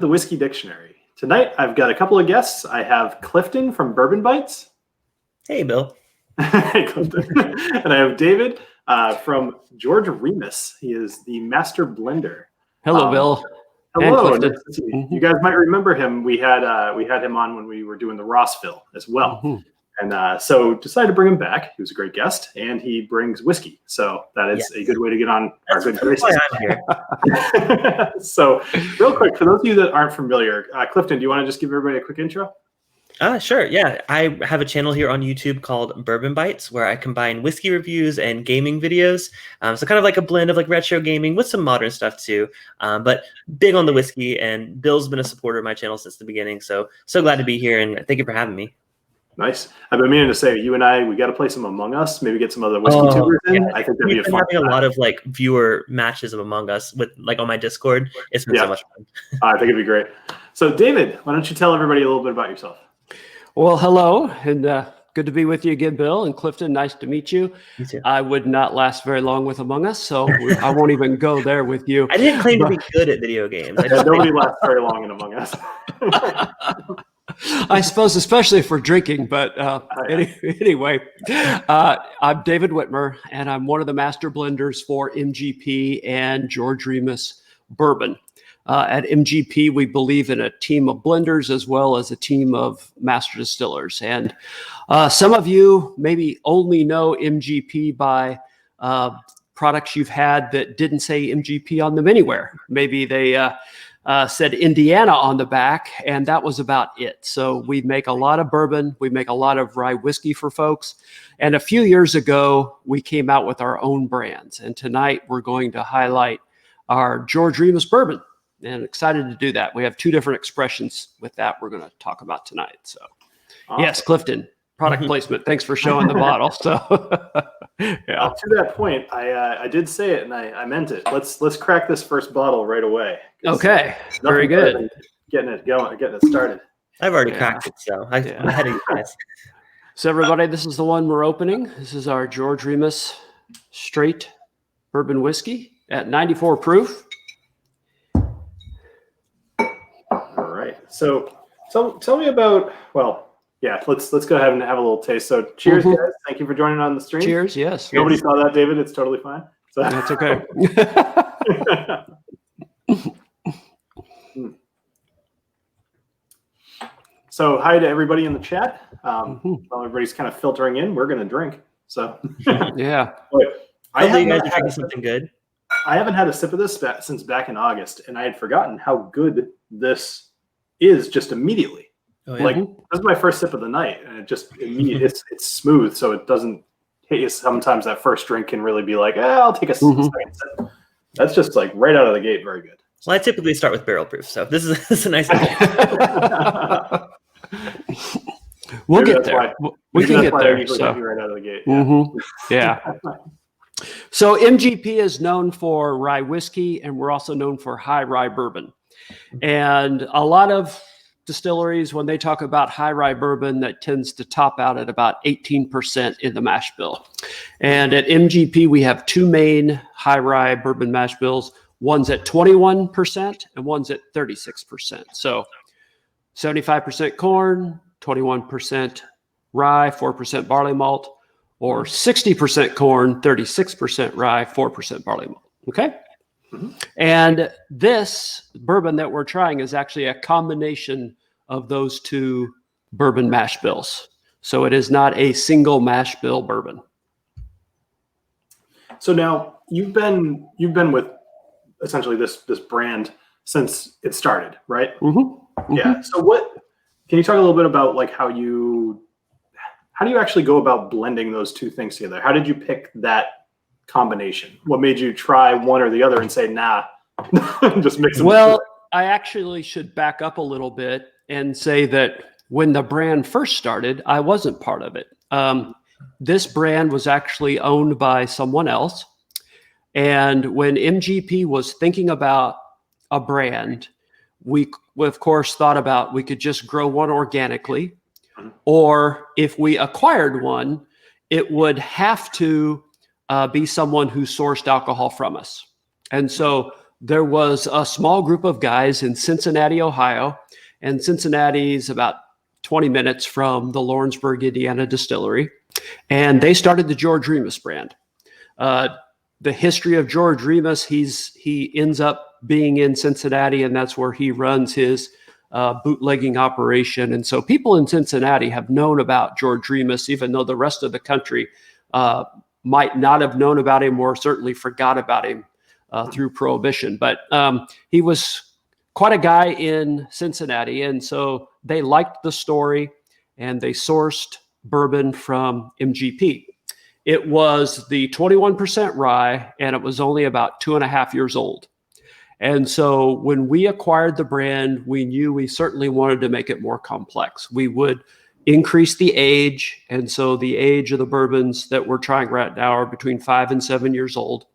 The Whiskey Dictionary. Tonight, I've got a couple of guests. I have Clifton from Bourbon Bites. Hey, Bill. Hey, Clifton. And I have David from George Remus. He is the master blender. Hello, Bill. Hello. Nice to see you. You guys might remember him. We had him on when we were doing the Rossville as well. Mm-hmm. And so decided to bring him back. He was a great guest, and he brings whiskey. So that is a good way to get on our good graces. So real quick, for those of you that aren't familiar, Clifton, do you want to just give everybody a quick intro? Sure. Yeah. I have a channel here on YouTube called Bourbon Bites, where I combine whiskey reviews and gaming videos. So kind of like a blend of like retro gaming with some modern stuff too, but big on the whiskey. And Bill's been a supporter of my channel since the beginning. So glad to be here, and thank you for having me. Nice. I've been meaning to say, you and we got to play some Among Us. Maybe get some other whiskey tubers in. I think that'd be a fun. Having a lot of like viewer matches of Among Us with like on my Discord. It's been so much fun. I think it'd be great. So, David, why don't you tell everybody a little bit about yourself? Well, hello, and good to be with you again, Bill and Clifton. Nice to meet you. You too. I would not last very long with Among Us, so I won't even go there with you. I didn't claim to be good at video games. Nobody lasts very long in Among Us. I suppose, especially for drinking, but anyway, I'm David Whitmer, and I'm one of the master blenders for MGP and George Remus Bourbon. At MGP, we believe in a team of blenders as well as a team of master distillers. And some of you maybe only know MGP by products you've had that didn't say MGP on them anywhere. Maybe they said Indiana on the back, and that was about it. So we make a lot of bourbon. We make a lot of rye whiskey for folks. And a few years ago, we came out with our own brands. And tonight, we're going to highlight our George Remus Bourbon. And excited to do that. We have two different expressions with that we're going to talk about tonight. So, awesome. Yes, Clifton, product placement. Thanks for showing the bottle. So, to that point, I did say it and I meant it. Let's crack this first bottle right away. Okay, very good. Getting it going, getting it started. I've already cracked it, so I'm ahead of you guys. So, everybody, this is the one we're opening. This is our George Remus straight bourbon whiskey at 94 proof. So tell me about, let's go ahead and have a little taste. So cheers, guys. Thank you for joining on the stream. Cheers, yes. Nobody saw that, David. It's totally fine. So. That's okay. So hi to everybody in the chat. While everybody's kind of filtering in, we're going to drink. So yeah. I think you guys are drinking something good. I haven't had a sip of this since back in August, and I had forgotten how good this is just immediately. Oh, yeah. Like, this is my first sip of the night, and it just immediately it's smooth, so it doesn't hit you. Sometimes that first drink can really be like, I'll take a second sip. That's just like right out of the gate, very good. Well, I typically start with barrel proof, so this is a nice We'll get there. We can get there. So. Right out of the gate. Yeah. So MGP is known for rye whiskey, and we're also known for high rye bourbon. And a lot of distilleries, when they talk about high rye bourbon, that tends to top out at about 18% in the mash bill. And at MGP, we have two main high rye bourbon mash bills. One's at 21% and one's at 36%. So 75% corn, 21% rye, 4% barley malt, or 60% corn, 36% rye, 4% barley malt. Okay? And this bourbon that we're trying is actually a combination of those two bourbon mash bills. So it is not a single mash bill bourbon. So now you've been with essentially this brand since it started, right? Yeah. So can you talk a little bit about like how do you actually go about blending those two things together? How did you pick that combination? What made you try one or the other and say, nah, just mix them? Well, I actually should back up a little bit and say that when the brand first started, I wasn't part of it. This brand was actually owned by someone else. And when MGP was thinking about a brand, we of course thought about we could just grow one organically, or if we acquired one, it would have to be someone who sourced alcohol from us. And so there was a small group of guys in Cincinnati, Ohio, and Cincinnati's about 20 minutes from the Lawrenceburg, Indiana distillery. And they started the George Remus brand. The history of George Remus, he ends up being in Cincinnati, and that's where he runs his bootlegging operation. And so people in Cincinnati have known about George Remus, even though the rest of the country might not have known about him or certainly forgot about him through Prohibition. But he was quite a guy in Cincinnati. And so they liked the story, and they sourced bourbon from MGP. It was the 21% rye, and it was only about 2.5 years old. And so when we acquired the brand, we knew we certainly wanted to make it more complex. We would increase the age. And so the age of the bourbons that we're trying right now are between 5 and 7 years old.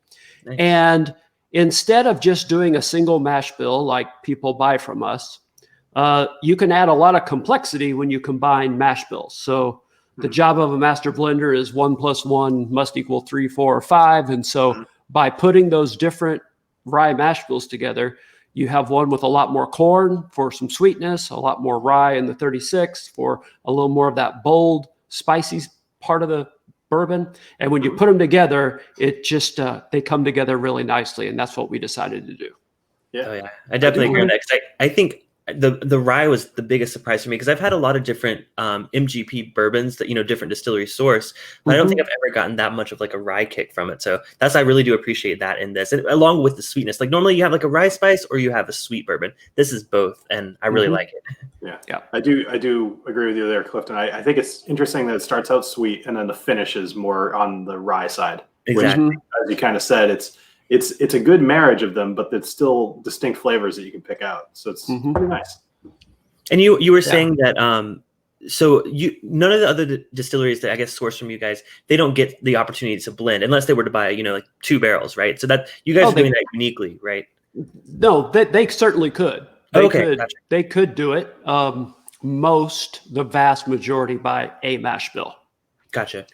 Nice. And instead of just doing a single mash bill like people buy from us, you can add a lot of complexity when you combine mash bills. So the job of a master blender is 1 + 1 must equal 3, 4, or 5. And so by putting those different rye mash bills together, you have one with a lot more corn for some sweetness, a lot more rye in the 36 for a little more of that bold, spicy part of the bourbon. And when you put them together, it just, they come together really nicely. And that's what we decided to do. Yeah. Oh, yeah. I definitely agree with that. 'Cause I think the rye was the biggest surprise for me, because I've had a lot of different MGP bourbons that, different distillery source, but I don't think I've ever gotten that much of like a rye kick from it. So I really do appreciate that in this, and along with the sweetness. Like normally you have like a rye spice or you have a sweet bourbon. This is both, and I really like it. Yeah. I do agree with you there, Clifton. I think it's interesting that it starts out sweet and then the finish is more on the rye side. Exactly. Which, as you kind of said, it's a good marriage of them, but it's still distinct flavors that you can pick out. So it's pretty nice. And you were saying that so none of the other distilleries that I guess source from you guys, they don't get the opportunity to blend unless they were to buy like 2 barrels, right? So that you guys are doing that uniquely, right? No, they certainly could. They could do it. The vast majority buy a mash bill. Gotcha.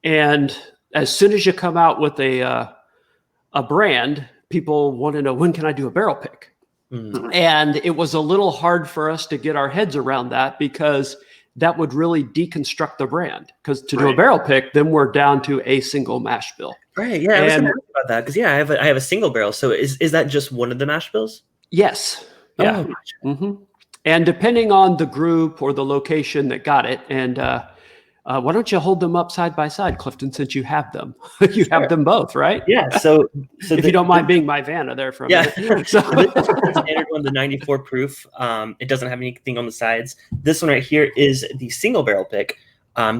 And as soon as you come out with a brand, people want to know, when can I do a barrel pick? And it was a little hard for us to get our heads around that, because that would really deconstruct the brand. Because to do a barrel pick, then we're down to a single mash bill. Right. Yeah. I was going to ask about that, because I have a single barrel. So is that just one of the mash bills? Yes. Yeah. And depending on the group or the location that got it, and why don't you hold them up side by side, Clifton, since you have them? You have them both, right? Yeah. So if you don't mind being my Vanna there for a minute. So this is the standard one, the 94 proof. It doesn't have anything on the sides. This one right here is the single barrel pick.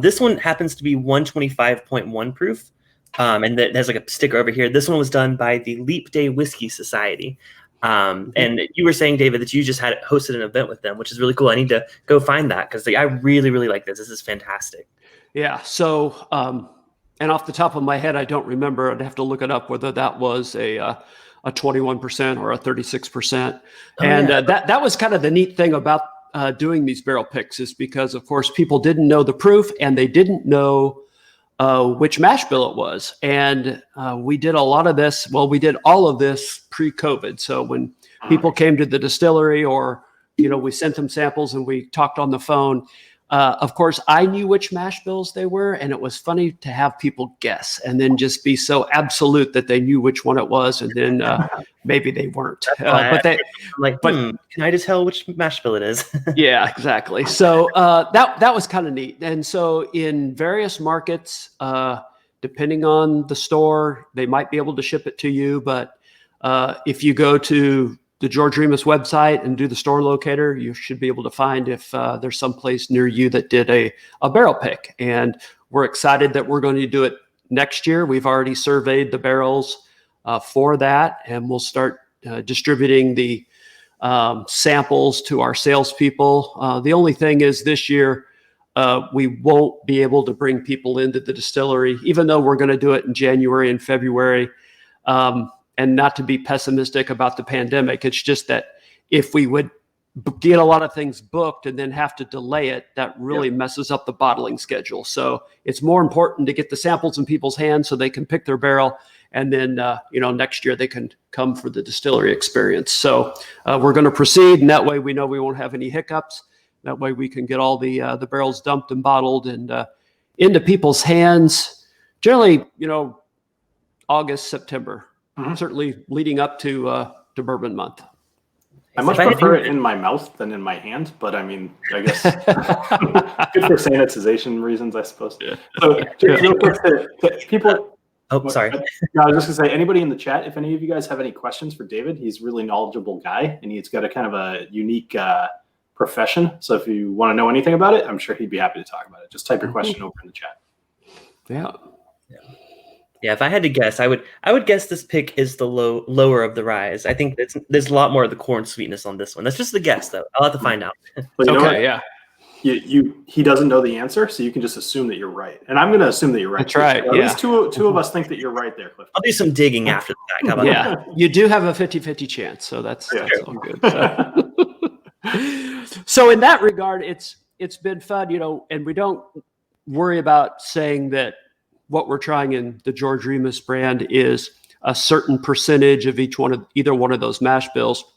This one happens to be 125.1 proof. And there's like a sticker over here. This one was done by the Leap Day Whiskey Society. And you were saying, David, that you just had hosted an event with them, which is really cool. I need to go find that, because I really, really like this. This is fantastic. Yeah. So, and off the top of my head, I don't remember. I'd have to look it up whether that was a 21% or a 36%. That was kind of the neat thing about doing these barrel picks, is because, of course, people didn't know the proof and they didn't know which mash bill it was. And we did a lot of this. Well, we did all of this pre-COVID. So when people came to the distillery, or, we sent them samples and we talked on the phone, of course, I knew which mash bills they were. And it was funny to have people guess and then just be so absolute that they knew which one it was. And then maybe they weren't. Can I just tell which mash bill it is? Yeah, exactly. So that was kind of neat. And so in various markets, depending on the store, they might be able to ship it to you. But if you go to the George Remus website and do the store locator, you should be able to find if there's some place near you that did a barrel pick. And we're excited that we're going to do it next year. We've already surveyed the barrels for that, and we'll start distributing the samples to our salespeople. The only thing is, this year, we won't be able to bring people into the distillery, even though we're going to do it in January and February. And not to be pessimistic about the pandemic, it's just that if we would get a lot of things booked and then have to delay it, that really messes up the bottling schedule. So it's more important to get the samples in people's hands so they can pick their barrel And then, next year they can come for the distillery experience. So we're going to proceed. And that way we know we won't have any hiccups. That way we can get all the barrels dumped and bottled and into people's hands. Generally, August, September, certainly leading up to Bourbon month. I much prefer it in my mouth than in my hand, but I mean, I guess good for sanitization reasons, I suppose. Yeah. So, real quick, people. Oh, sorry. No, I was just gonna say, anybody in the chat, if any of you guys have any questions for David, he's a really knowledgeable guy, and he's got a kind of a unique profession. So if you want to know anything about it, I'm sure he'd be happy to talk about it. Just type your question over in the chat. Yeah. Yeah, if I had to guess, I would guess this pick is the lower of the ryes. I think there's a lot more of the corn sweetness on this one. That's just the guess, though. I'll have to find out. But yeah. He doesn't know the answer, so you can just assume that you're right. And I'm going to assume that you're right. That's right. At least two of us think that you're right there, Clifton. I'll do some digging after the fact. How about that? You do have a 50-50 chance, so that's all good. So in that regard, it's been fun, and we don't worry about saying that what we're trying in the George Remus brand is a certain percentage of either one of those mash bills,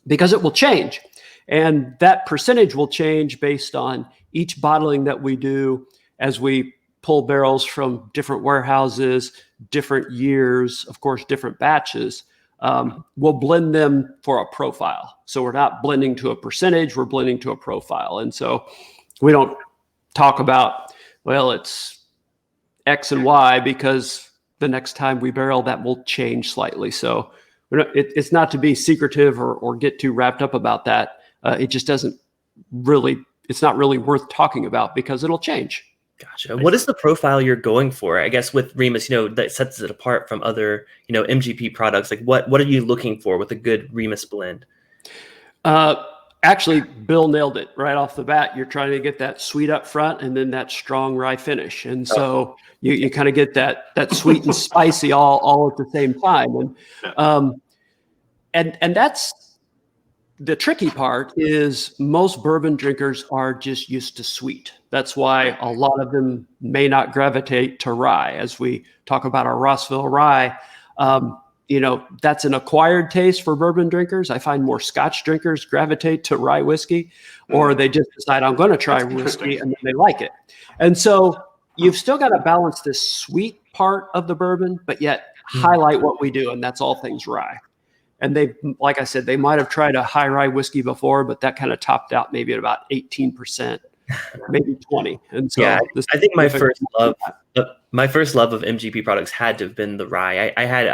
because it will change. And that percentage will change based on each bottling that we do as we pull barrels from different warehouses, different years, of course, different batches. We'll blend them for a profile. So we're not blending to a percentage, we're blending to a profile. And so we don't talk about, well, it's X and Y, because the next time we barrel, that will change slightly. So it's not to be secretive or get too wrapped up about that. It just it's not really worth talking about because it'll change. Gotcha. What is the profile you're going for? I guess with Remus, that sets it apart from other, MGP products. Like what are you looking for with a good Remus blend? Actually, Bill nailed it right off the bat. You're trying to get that sweet up front and then that strong rye finish. And so you kind of get that sweet and spicy all at the same time. And that's the tricky part, is most bourbon drinkers are just used to sweet. That's why a lot of them may not gravitate to rye. As we talk about our Rossville rye, that's an acquired taste for bourbon drinkers. I find more Scotch drinkers gravitate to rye whiskey, or they just decide, I'm going to try whiskey, and then they like it. And so you've still got to balance this sweet part of the bourbon, but yet highlight what we do, and that's all things rye. And like I said, they might have tried a high rye whiskey before, but that kind of topped out maybe at about 18%, maybe 20%. And so I think my first love of MGP products had to have been the rye. I had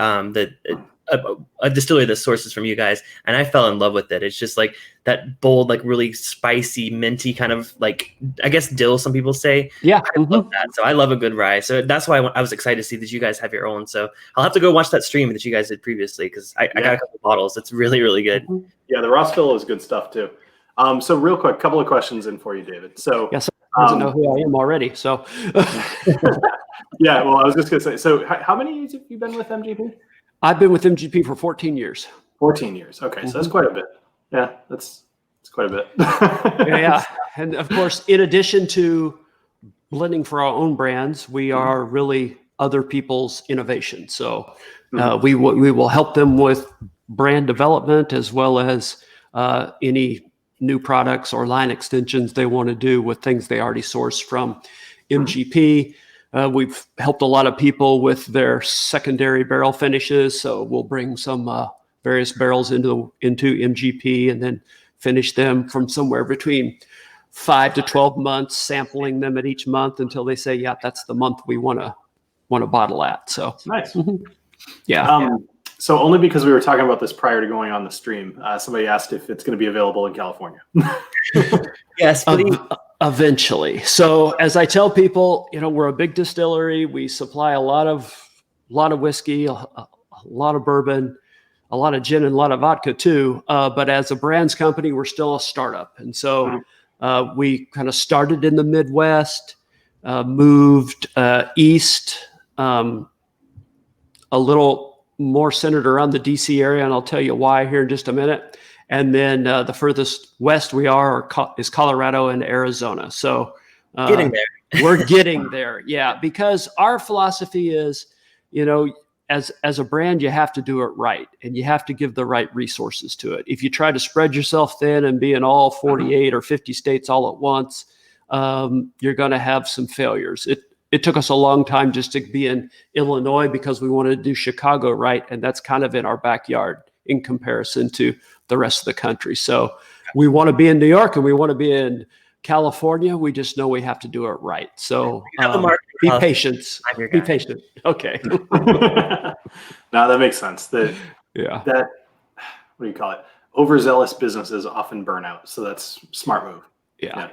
a distillery that sources from you guys, and I fell in love with it. It's just like that bold, like really spicy, minty kind of, like, I guess dill, some people say. Yeah. I love that. So I love a good rye. So that's why I was excited to see that you guys have your own. So I'll have to go watch that stream that you guys did previously, because I got a couple bottles. It's really, really good. Yeah, the Rossville is good stuff too. So real quick, couple of questions in for you, David. So yes, I doesn't know who I am already. So yeah, well, I was just gonna say, so how many years have you been with MGP? I've been with MGP for 14 years. 14 years. Okay, so that's quite a bit. Yeah, that's quite a bit. Yeah, and of course, in addition to blending for our own brands, we are really other people's innovation. So we will help them with brand development, as well as any new products or line extensions they want to do with things they already source from MGP. We've helped a lot of people with their secondary barrel finishes. So we'll bring some various barrels into MGP and then finish them from somewhere between 5 to 12 months, sampling them at each month until they say, yeah, that's the month we want to bottle at. So nice. Yeah. So only because we were talking about this prior to going on the stream, somebody asked if it's going to be available in California. Yes, please. Eventually. So as I tell people, we're a big distillery. We supply a lot of whiskey, a lot of bourbon, a lot of gin, and a lot of vodka too. But as a brands company, we're still a startup. And so we kind of started in the Midwest, moved east, a little more centered around the DC area. And I'll tell you why here in just a minute. And then the furthest west we is Colorado and Arizona. So getting there. We're getting there. Yeah, because our philosophy is, as a brand, you have to do it right, and you have to give the right resources to it. If you try to spread yourself thin and be in all 48 or 50 states all at once, you're going to have some failures. It took us a long time just to be in Illinois because we wanted to do Chicago right, and that's kind of in our backyard in comparison to the rest of the country. So we want to be in New York and we want to be in California. We just know we have to do it right. So be patient. Be patient. Okay. No, that makes sense. That what do you call it? Overzealous businesses often burn out. So that's smart move. Yeah.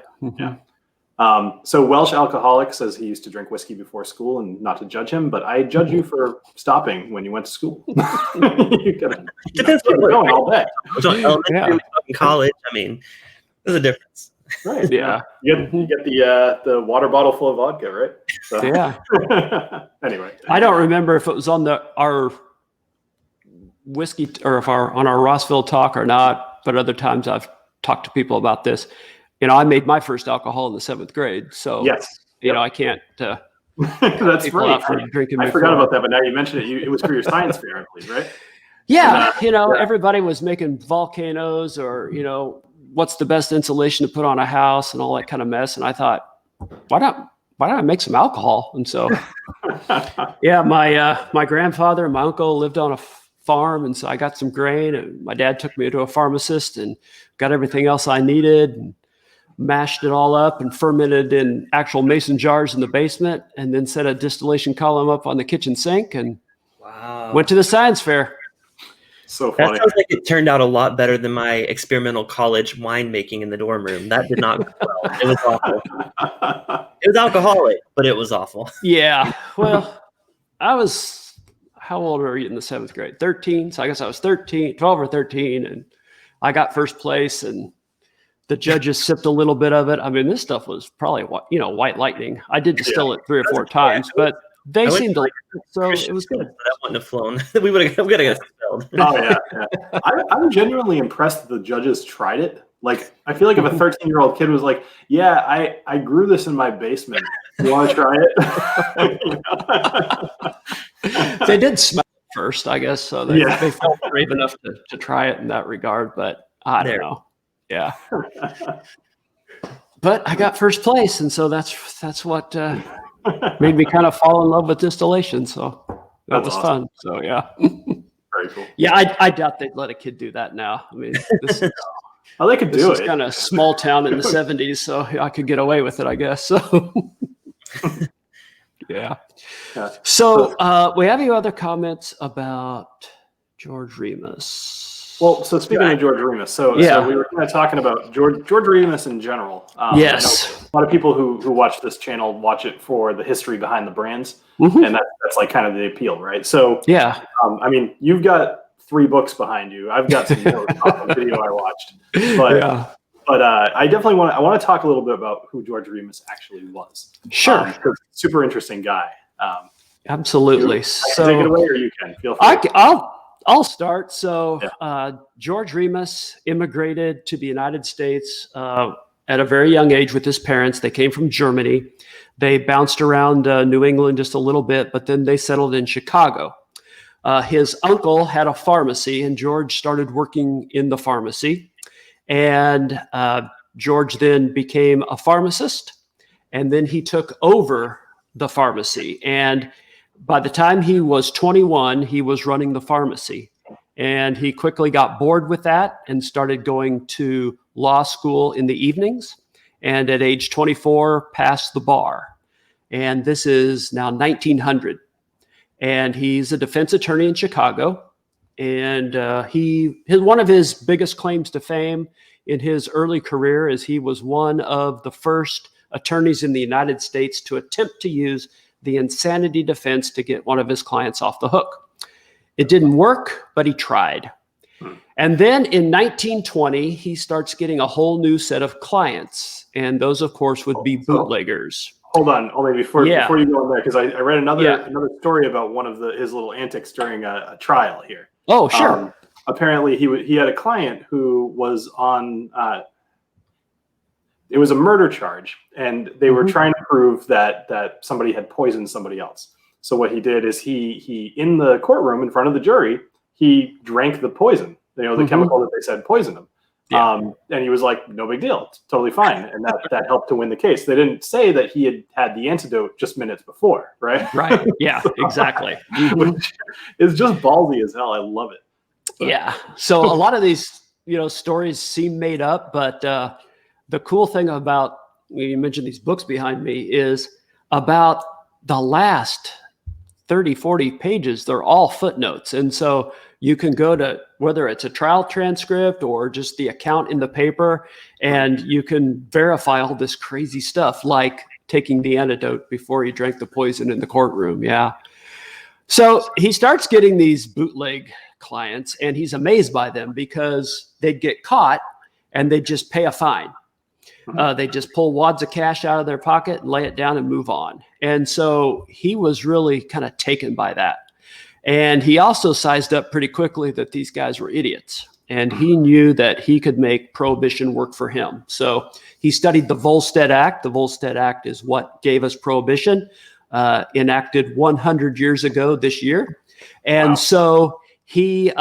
So Welsh Alcoholic says he used to drink whiskey before school, and not to judge him, but I judge you for stopping when you went to school. You gotta, depends what we're going all day. Elementary, college. I mean, there's a difference. Right. Yeah. You get the water bottle full of vodka, right? So. Yeah. Anyway. I don't remember if it was on our whiskey or if on our Rossville talk or not, but other times I've talked to people about this. I made my first alcohol in the 7th grade. So, yes. I can't. That's right. I forgot about that, but now you mentioned it. It was for your science fair, I believe, right? Yeah. Everybody was making volcanoes or, what's the best insulation to put on a house and all that kind of mess. And I thought, why don't I make some alcohol? And so, my grandfather and my uncle lived on a farm. And so I got some grain, and my dad took me to a pharmacist and got everything else I needed and mashed it all up and fermented in actual mason jars in the basement, and then set a distillation column up on the kitchen sink and went to the science fair. So funny. That sounds like it turned out a lot better than my experimental college winemaking in the dorm room. That did not go well. It was awful. It was alcoholic, but it was awful. Yeah. Well, how old were you in the 7th grade? 13. So I guess I was 12 or 13, and I got first place, and the judges sipped a little bit of it. I mean, this stuff was probably, white lightning. I did distill it 3 or 4 times, but they seemed to like it, so it was good. That wouldn't have flown. we would have got expelled. Oh, yeah. I'm genuinely impressed that the judges tried it. Like, I feel like if a 13-year-old kid was like, yeah, I grew this in my basement. You want to try it? They did smell it first, I guess. So they felt brave enough to try it in that regard, but I don't know. Yeah. But I got first place. And so that's what made me kind of fall in love with distillation. So that was fun. So, yeah. Very cool. Yeah, I doubt they'd let a kid do that now. I mean, this is... Oh, they could do it. This is kind of small town in the 70s, so I could get away with it, I guess. So, yeah. So, we have any other comments about George Remus? Well, so speaking of George Remus, so we were kind of talking about George Remus in general. Yes. A lot of people who watch this channel watch it for the history behind the brands, and that's like kind of the appeal, right? So, I mean, you've got 3 books behind you. I've got some notes off the video I watched, but I definitely want to talk a little bit about who George Remus actually was. Sure, super interesting guy. Absolutely. So take it away, or you can feel free. I'll start. So George Remus immigrated to the United States at a very young age with his parents. They came from Germany. They bounced around New England just a little bit, but then they settled in Chicago. His uncle had a pharmacy, and George started working in the pharmacy. And George then became a pharmacist, and then he took over the pharmacy. And by the time he was 21, he was running the pharmacy. And he quickly got bored with that and started going to law school in the evenings. And at age 24, passed the bar. And this is now 1900. And he's a defense attorney in Chicago. And one of his biggest claims to fame in his early career is he was one of the first attorneys in the United States to attempt to use the insanity defense to get one of his clients off the hook. It didn't work, but he tried. And then in 1920, he starts getting a whole new set of clients. And those, of course, would be bootleggers. Hold on, before you go in there, because I read another story about one of his little antics during a trial here. Oh, sure. Apparently, he had a client who was on. It was a murder charge, and they were trying to prove that somebody had poisoned somebody else. So what he did is he in the courtroom in front of the jury, he drank the poison, the chemical that they said poisoned him. Yeah. And he was like, no big deal, it's totally fine. And that helped to win the case. They didn't say that he had the antidote just minutes before, right? Right. Yeah, exactly. Which is just ballsy as hell. I love it. So. Yeah. So a lot of these, stories seem made up, but the cool thing about, you mentioned these books behind me, is about the last 30, 40 pages, they're all footnotes. And so you can go to, whether it's a trial transcript or just the account in the paper, and you can verify all this crazy stuff, like taking the antidote before he drank the poison in the courtroom. Yeah. So he starts getting these bootleg clients, and he's amazed by them because they'd get caught and they'd just pay a fine. They just pull wads of cash out of their pocket and lay it down and move on. And so he was really kind of taken by that. And he also sized up pretty quickly that these guys were idiots. And he knew that he could make prohibition work for him. So he studied the Volstead Act. The Volstead Act is what gave us prohibition, enacted 100 years ago this year. And so he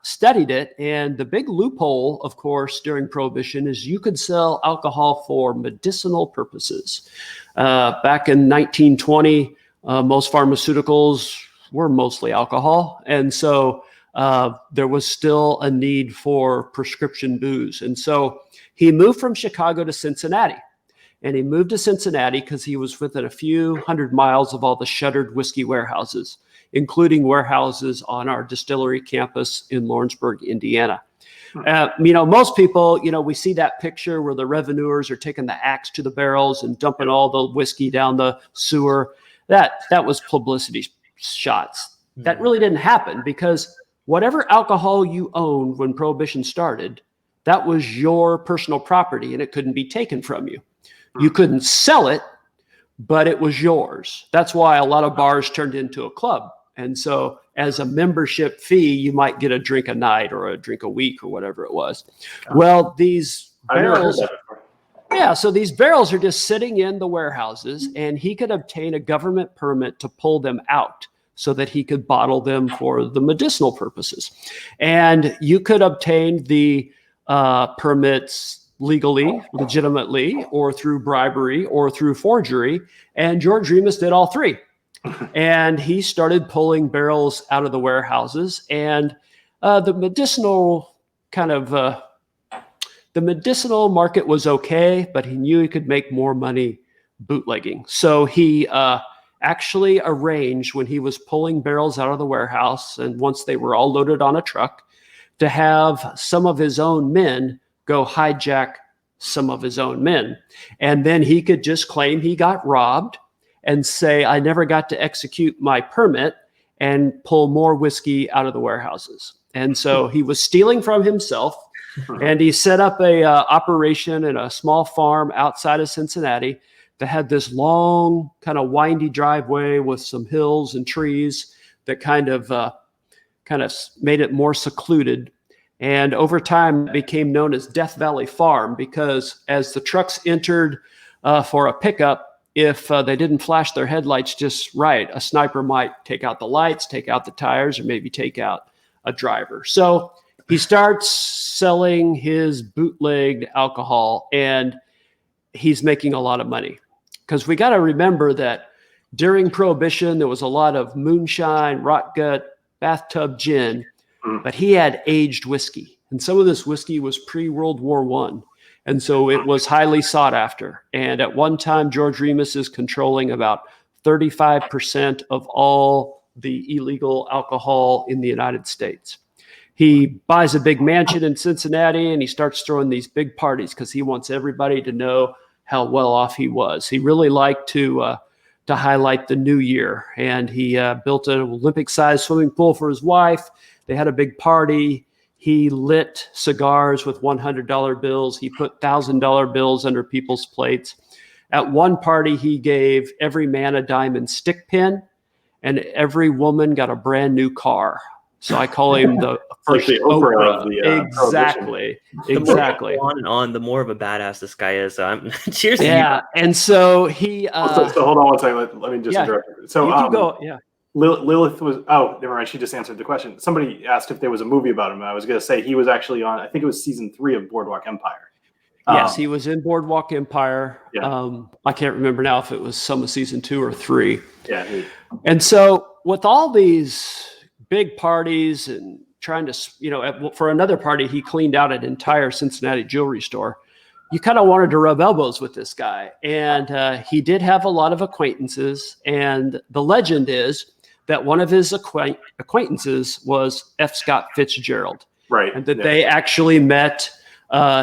studied it. And the big loophole, of course, during Prohibition is you could sell alcohol for medicinal purposes. Back in 1920, most pharmaceuticals were mostly alcohol. And so there was still a need for prescription booze. And so he moved from Chicago to Cincinnati. And he moved to Cincinnati because he was within a few hundred miles of all the shuttered whiskey warehouses, including warehouses on our distillery campus in Lawrenceburg, Indiana. Most people, we see that picture where the revenuers are taking the axe to the barrels and dumping all the whiskey down the sewer. That was publicity shots. That really didn't happen, because whatever alcohol you owned when Prohibition started, that was your personal property and it couldn't be taken from you. You couldn't sell it, but it was yours. That's why a lot of bars turned into a club. And so as a membership fee, you might get a drink a night or a drink a week or whatever it was. Well, these barrels, so these barrels are just sitting in the warehouses, and he could obtain a government permit to pull them out so that he could bottle them for the medicinal purposes. And you could obtain the permits legally, legitimately, or through bribery or through forgery. And George Remus did all three. And he started pulling barrels out of the warehouses, and the medicinal market was okay, but he knew he could make more money bootlegging. So he actually arranged, when he was pulling barrels out of the warehouse, and once they were all loaded on a truck, to have some of his own men go hijack some of his own men. And then he could just claim he got robbed and say, I never got to execute my permit, and pull more whiskey out of the warehouses. And so he was stealing from himself, and he set up a operation in a small farm outside of Cincinnati that had this long, kind of windy driveway with some hills and trees that kind of made it more secluded. And over time, it became known as Death Valley Farm, because as the trucks entered for a pickup, if they didn't flash their headlights just right, a sniper might take out the lights, take out the tires, or maybe take out a driver. So he starts selling his bootlegged alcohol, and he's making a lot of money. Because we got to remember that during Prohibition, there was a lot of moonshine, rot gut, bathtub gin, but he had aged whiskey. And some of this whiskey was pre-World War I. And so it was highly sought after. And at one time, George Remus is controlling about 35% of all the illegal alcohol in the United States. He buys a big mansion in Cincinnati, and he starts throwing these big parties because he wants everybody to know how well off he was. He really liked to highlight the new year. And he built an Olympic-sized swimming pool for his wife. They had a big party. He lit cigars with $100 bills. He put $1,000 bills under people's plates. At one party, he gave every man a diamond stick pin, and every woman got a brand new car. So I call him the first like the Oprah of the exactly. The more you go on and on, the more of a badass this guy is. So I'm cheers to you. Yeah, and so he. so hold on one second. Let me just interrupt. So you can go. Yeah. Lilith was. Oh, never mind. She just answered the question. Somebody asked if there was a movie about him. I was going to say he was actually on. I think it was season 3 of Boardwalk Empire. Yes, he was in Boardwalk Empire. Yeah. I can't remember now if it was some of season 2 or 3. Yeah. And so with all these big parties and trying to, for another party, he cleaned out an entire Cincinnati jewelry store. You kind of wanted to rub elbows with this guy. And he did have a lot of acquaintances. And the legend is that one of his acquaintances was F. Scott Fitzgerald. Right. And that they actually met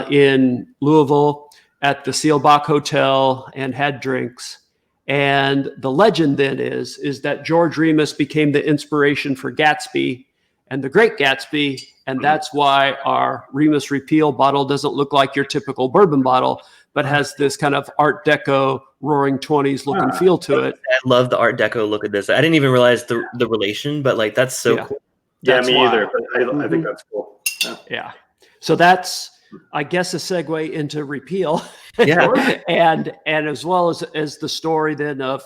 in Louisville at the Seelbach Hotel and had drinks. And the legend then is that George Remus became the inspiration for Gatsby and the Great Gatsby. And that's why our Remus Repeal bottle doesn't look like your typical bourbon bottle, but has this kind of Art Deco Roaring 20s look and feel to it. I love the Art Deco look at this. I didn't even realize the relation, but like that's so cool. Yeah, me either. But I think that's cool. Yeah. So that's, I guess, a segue into Repeal. Yeah. and as well as the story then of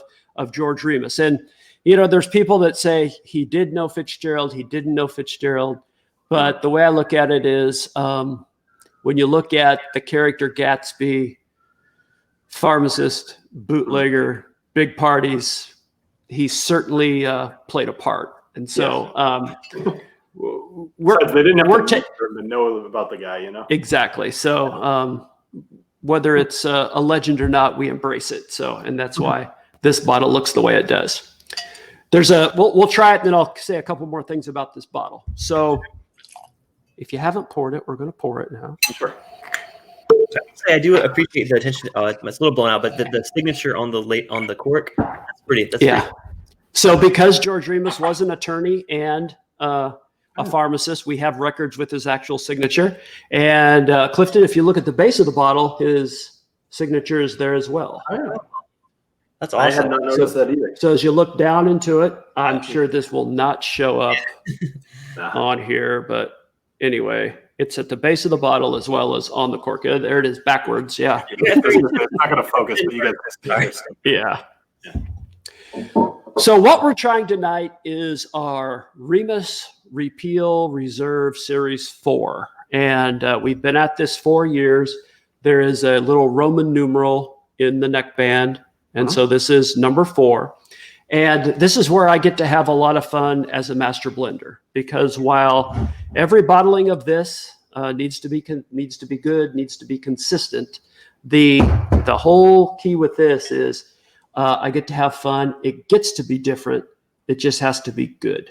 George Remus. And, there's people that say he did know Fitzgerald, he didn't know Fitzgerald. But the way I look at it is when you look at the character Gatsby, pharmacist, bootlegger, big parties, he certainly played a part. And so they didn't have to know about the guy, Exactly. So whether it's a legend or not, we embrace it. So, and that's why this bottle looks the way it does. We'll try it, and then I'll say a couple more things about this bottle. So if you haven't poured it, we're going to pour it now. Sure. I do appreciate the attention. Oh, it's a little blown out, but the signature on the cork, that's pretty. That's pretty. So because George Remus was an attorney and a pharmacist, we have records with his actual signature. And Clifton, if you look at the base of the bottle, his signature is there as well. That's awesome. I had not noticed that either. So as you look down into it, I'm sure this will not show up on here, but anyway, it's at the base of the bottle as well as on the cork. There it is backwards. Yeah. It's not going to focus, but you guys. Yeah. So what we're trying tonight is our Remus Repeal Reserve Series 4. And we've been at this 4 years. There is a little Roman numeral in the neckband. And so this is number 4. And this is where I get to have a lot of fun as a master blender, because while every bottling of this needs to be good, needs to be consistent, the whole key with this is I get to have fun. It gets to be different. It just has to be good.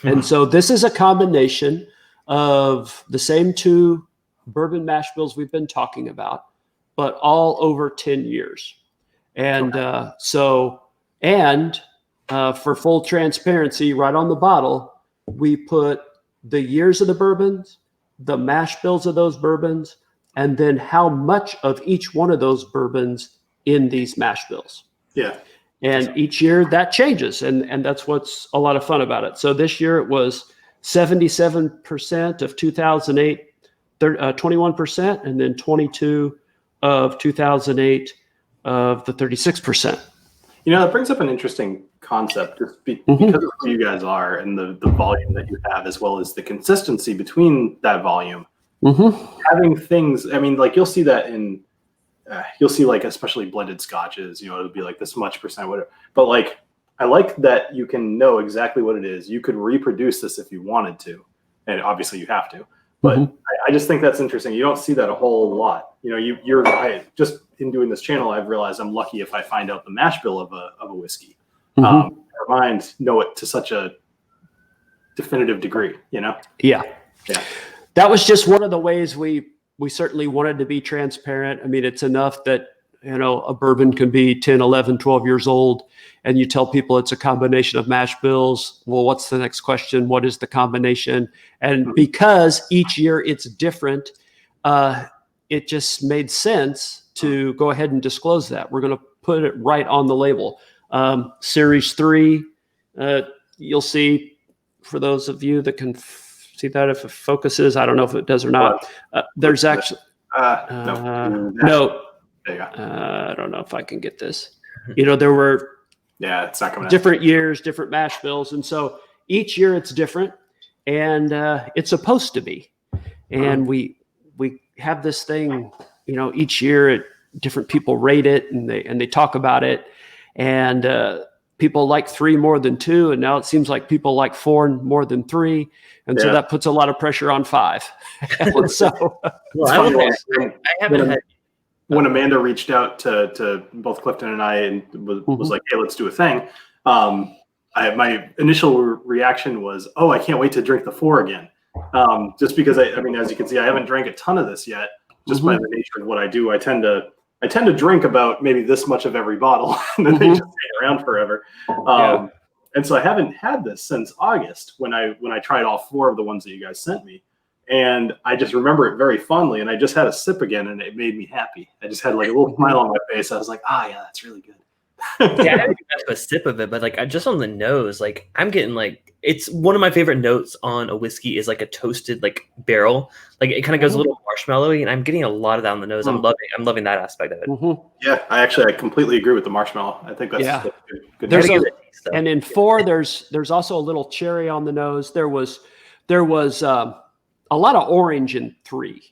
And so this is a combination of the same 2 bourbon mash bills we've been talking about, but all over 10 years. And for full transparency, right on the bottle, we put the years of the bourbons, the mash bills of those bourbons, and then how much of each one of those bourbons in these mash bills. Yeah. And each year that changes. And that's what's a lot of fun about it. So this year it was 77% of 2008, 21%, and then 22 of 2008 of the 36%. That brings up an interesting concept, just because of who you guys are and the volume that you have, as well as the consistency between that volume. Having things, like you'll see that in, especially blended scotches, it'll be like this much percent, whatever. But I like that you can know exactly what it is. You could reproduce this if you wanted to, and obviously you have to. But I just think that's interesting. You don't see that a whole lot. I just in doing this channel, I've realized I'm lucky if I find out the mash bill of a whiskey. Never mind know it to such a definitive degree. Yeah. That was just one of the ways we certainly wanted to be transparent. It's enough that a bourbon can be 10, 11, 12 years old, and you tell people it's a combination of mash bills. Well, what's the next question? What is the combination? And because each year it's different, it just made sense to go ahead and disclose that. We're going to put it right on the label. Series 3, you'll see for those of you that can see that if it focuses. I don't know if it does or not. There's actually no. There you go. I don't know if I can get this. There were it's not coming different years, different mash bills, and so each year it's different, and it's supposed to be. And we have this thing, each year different people rate it and they talk about it, and people like 3 more than 2, and now it seems like people like 4 more than 3, and so that puts a lot of pressure on 5. And so, I haven't had. When Amanda reached out to both Clifton and I and was like, "Hey, let's do a thing," my initial reaction was, "Oh, I can't wait to drink the 4 again." Just because I mean, as you can see, I haven't drank a ton of this yet. Just by the nature of what I do, I tend to drink about maybe this much of every bottle, and then they just stay around forever. And so I haven't had this since August when I tried all 4 of the ones that you guys sent me. And I just remember it very fondly, and I just had a sip again, and it made me happy. I just had like a little smile on my face. I was like, yeah, that's really good. I haven't got to a sip of it, but like just on the nose, like I'm getting like, it's one of my favorite notes on a whiskey is like a toasted like barrel. Like it kind of goes a little marshmallowy, and I'm getting a lot of that on the nose. I'm loving that aspect of it. Yeah, I completely agree with the marshmallow. I think that's good. And in 4, there's also a little cherry on the nose. There was a lot of orange in 3,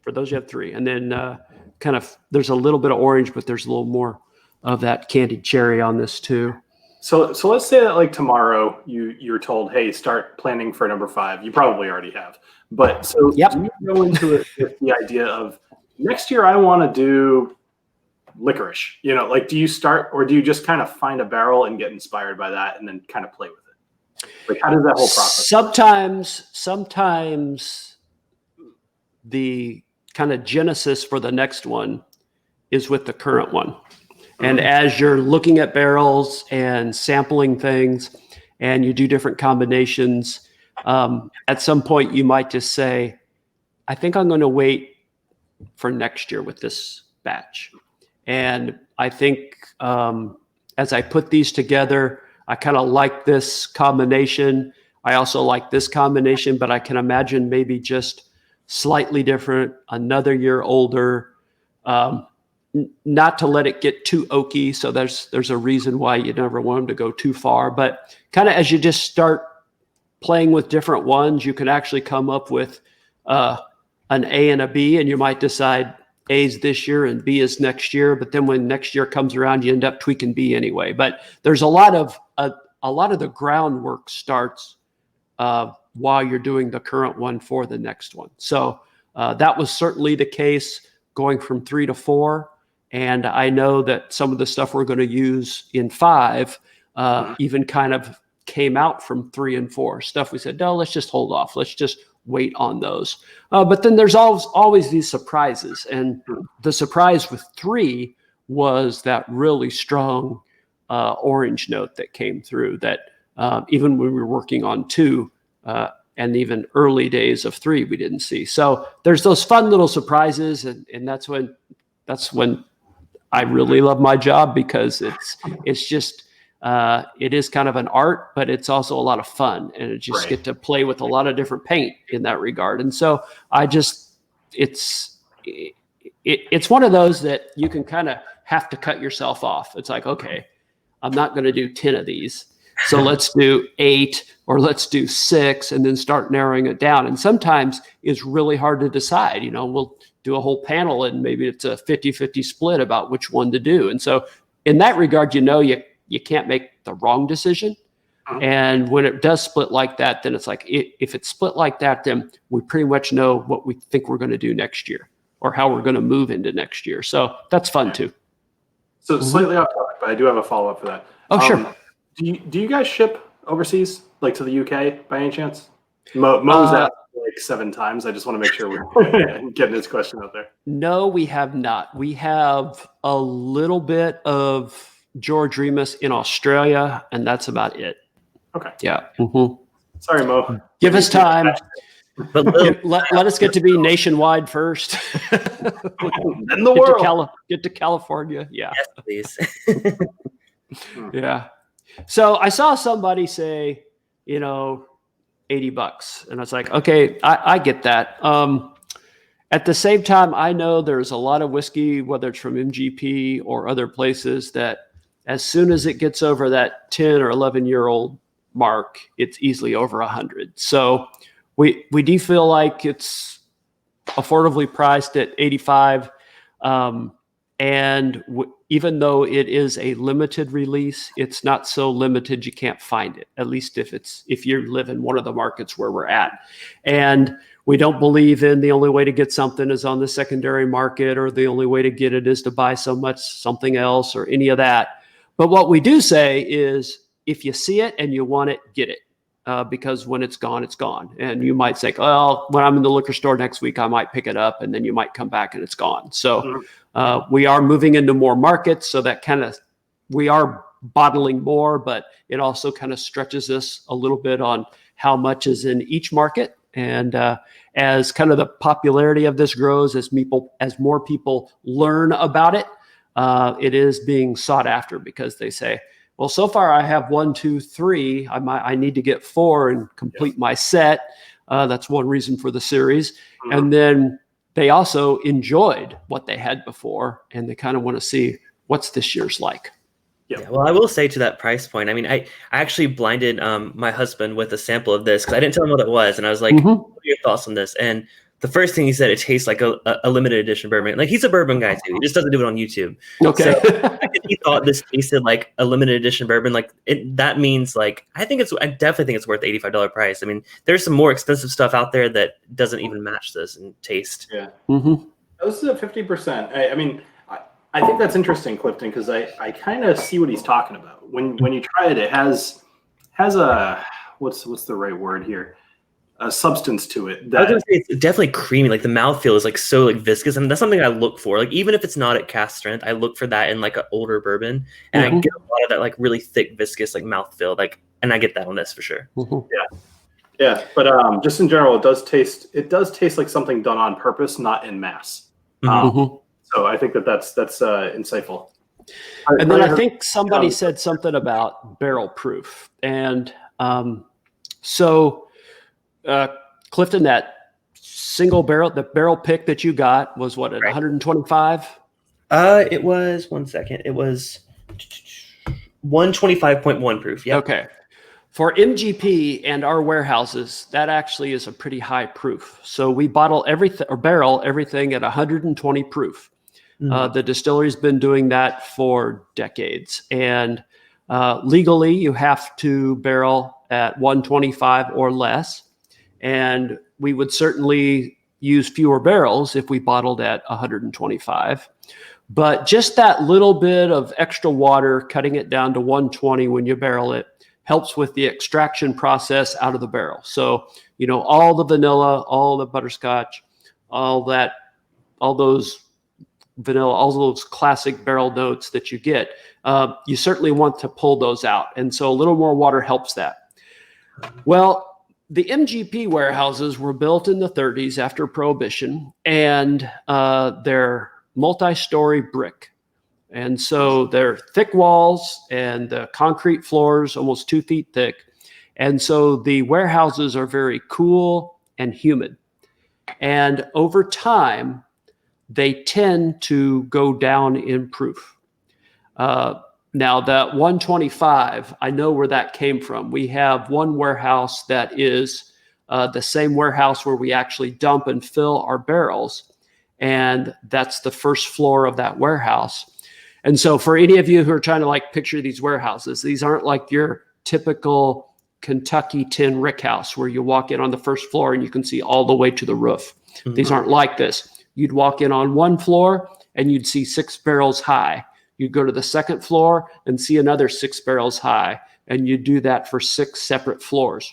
for those who have 3. And then kind of there's a little bit of orange, but there's a little more of that candied cherry on this too. So let's say that like tomorrow you're told, hey, start planning for number 5. You probably already have. But so do you go into it with the idea of next year I want to do licorice? Like do you start, or do you just kind of find a barrel and get inspired by that and then kind of play with it? Like how does that whole process? Sometimes the kind of genesis for the next one is with the current one. And as you're looking at barrels and sampling things and you do different combinations, at some point you might just say, I think I'm going to wait for next year with this batch. And I think as I put these together, I kind of like this combination. I also like this combination, but I can imagine maybe just slightly different, another year older, not to let it get too oaky. So there's a reason why you never want them to go too far. But kind of as you just start playing with different ones, you can actually come up with an A and a B, and you might decide A's this year and B is next year. But then when next year comes around, you end up tweaking B anyway. But there's a lot of the groundwork starts while you're doing the current one for the next one. So that was certainly the case going from 3 to 4. And I know that some of the stuff we're going to use in 5 even kind of came out from 3 and 4. Stuff we said, no, let's just hold off. Let's just wait on those. But then there's always these surprises. And the surprise with 3 was that really strong orange note that came through that even when we were working on 2 and even early days of 3, we didn't see. So there's those fun little surprises. And that's when I really love my job, because it's just, it is kind of an art, but it's also a lot of fun, and it just get to play with a lot of different paint in that regard. And so it's one of those that you can kind of have to cut yourself off. It's like, okay, I'm not going to do 10 of these. So let's do 8 or let's do 6, and then start narrowing it down. And sometimes it's really hard to decide. We'll do a whole panel and maybe it's a 50-50 split about which one to do. And so in that regard, you can't make the wrong decision. And when it does split like that, then it's like, if it's split like that, then we pretty much know what we think we're going to do next year or how we're going to move into next year. So that's fun too. So slightly off topic, but I do have a follow-up for that. Oh, sure. Do you guys ship overseas, like to the UK by any chance? Mo's asked like 7 times. I just want to make sure we're getting his question out there. No, we have not. We have a little bit of George Remus in Australia, and that's about it. Okay. Yeah. Sorry, Mo. Give us time. But let us get to be nationwide first. In the world. Get to California. Yeah. Yes, please. Yeah. So I saw somebody say, $80. And I was like, okay, I get that. At the same time, I know there's a lot of whiskey, whether it's from MGP or other places, that as soon as it gets over that 10 or 11-year-old mark, it's easily over 100. So we do feel like it's affordably priced at 85. Even though it is a limited release, it's not so limited you can't find it, at least if you live in one of the markets where we're at. And we don't believe in the only way to get something is on the secondary market, or the only way to get it is to buy something else, or any of that. But what we do say is, if you see it and you want it, get it. Because when it's gone, it's gone. And you might say, well, when I'm in the liquor store next week, I might pick it up, and then you might come back and it's gone. So we are moving into more markets, so that we are bottling more, but it also kind of stretches us a little bit on how much is in each market. And as kind of the popularity of this grows, as more people learn about it, it is being sought after, because they say, well, so far I have 1, 2, 3. I need to get 4 and complete my set. That's one reason for the series. And then they also enjoyed what they had before, and they kind of want to see what's this year's like. Yeah, well, I will say to that price point, I mean, I actually blinded my husband with a sample of this because I didn't tell him what it was. And I was like, what are your thoughts on this? And the first thing he said, it tastes like a limited edition bourbon. Like, he's a bourbon guy too. He just doesn't do it on YouTube. Okay. So he thought this tasted like a limited edition bourbon. Like, that means, like, I definitely think it's worth the $85 price. I mean, there's some more expensive stuff out there that doesn't even match this in taste. Yeah. This is at 50%. I mean, I think that's interesting, Clifton, because I kind of see what he's talking about. When you try it, it has a what's the right word here? A substance to it. I was gonna say it's definitely creamy. Like, the mouthfeel is like so like viscous, and that's something I look for. Like, even if it's not at cask strength, I look for that in like an older bourbon, and I get a lot of that like really thick, viscous like mouthfeel. Like, and I get that on this for sure. Yeah. But just in general, it does taste like something done on purpose, not in mass. So I think that's insightful. And then I think somebody said something about barrel proof. And Clifton, that single barrel, the barrel pick that you got was what, at 125? It was, one second, it was 125.1 proof. Yeah. Okay. For MGP and our warehouses, that actually is a pretty high proof. So we bottle everything or barrel everything at 120 proof. The distillery's been doing that for decades, and legally you have to barrel at 125 or less. And we would certainly use fewer barrels if we bottled at 125. But just that little bit of extra water, cutting it down to 120 when you barrel it, helps with the extraction process out of the barrel. So, all the vanilla, all the butterscotch, all those vanilla, all those classic barrel notes that you get, you certainly want to pull those out. And so a little more water helps that. Well, the MGP warehouses were built in the 30s after Prohibition, and they're multi-story brick. And so they're thick walls and the concrete floors, almost 2 feet thick. And so the warehouses are very cool and humid. And over time, they tend to go down in proof. Now, that 125, I know where that came from. We have one warehouse that is the same warehouse where we actually dump and fill our barrels. And that's the first floor of that warehouse. And so for any of you who are trying to like picture these warehouses, these aren't like your typical Kentucky tin rick house where you walk in on the first floor and you can see all the way to the roof. These aren't like this. You'd walk in on one floor and you'd see 6 barrels high. You'd go to the second floor and see another 6 barrels high. And you do that for 6 separate floors.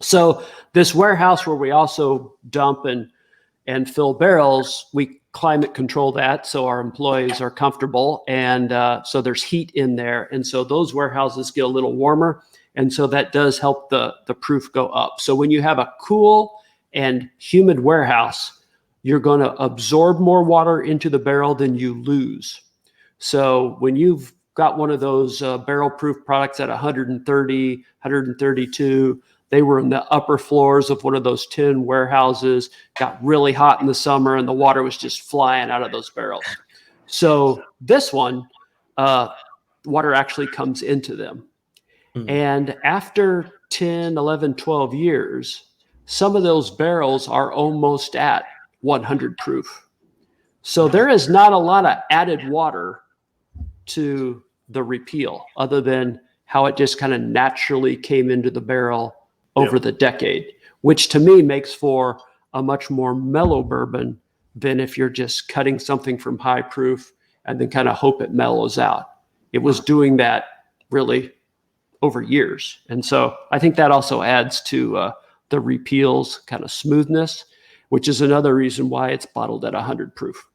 So this warehouse where we also dump and fill barrels, we climate control that so our employees are comfortable. And so there's heat in there. And so those warehouses get a little warmer. And so that does help the proof go up. So when you have a cool and humid warehouse, you're going to absorb more water into the barrel than you lose. So when you've got one of those barrel proof products at 130, 132, They were in the upper floors of one of those tin warehouses, got really hot in the summer, and the water was just flying out of those barrels. So this one, water actually comes into them. And after 10, 11, 12 years, some of those barrels are almost at 100 proof. So there is not a lot of added water to the Repeal other than how it just kind of naturally came into the barrel over the decade, which to me makes for a much more mellow bourbon than if you're just cutting something from high proof and then kind of hope it mellows out. It was doing that really over years. And so I think that also adds to the Repeal's kind of smoothness, which is another reason why it's bottled at 100 proof.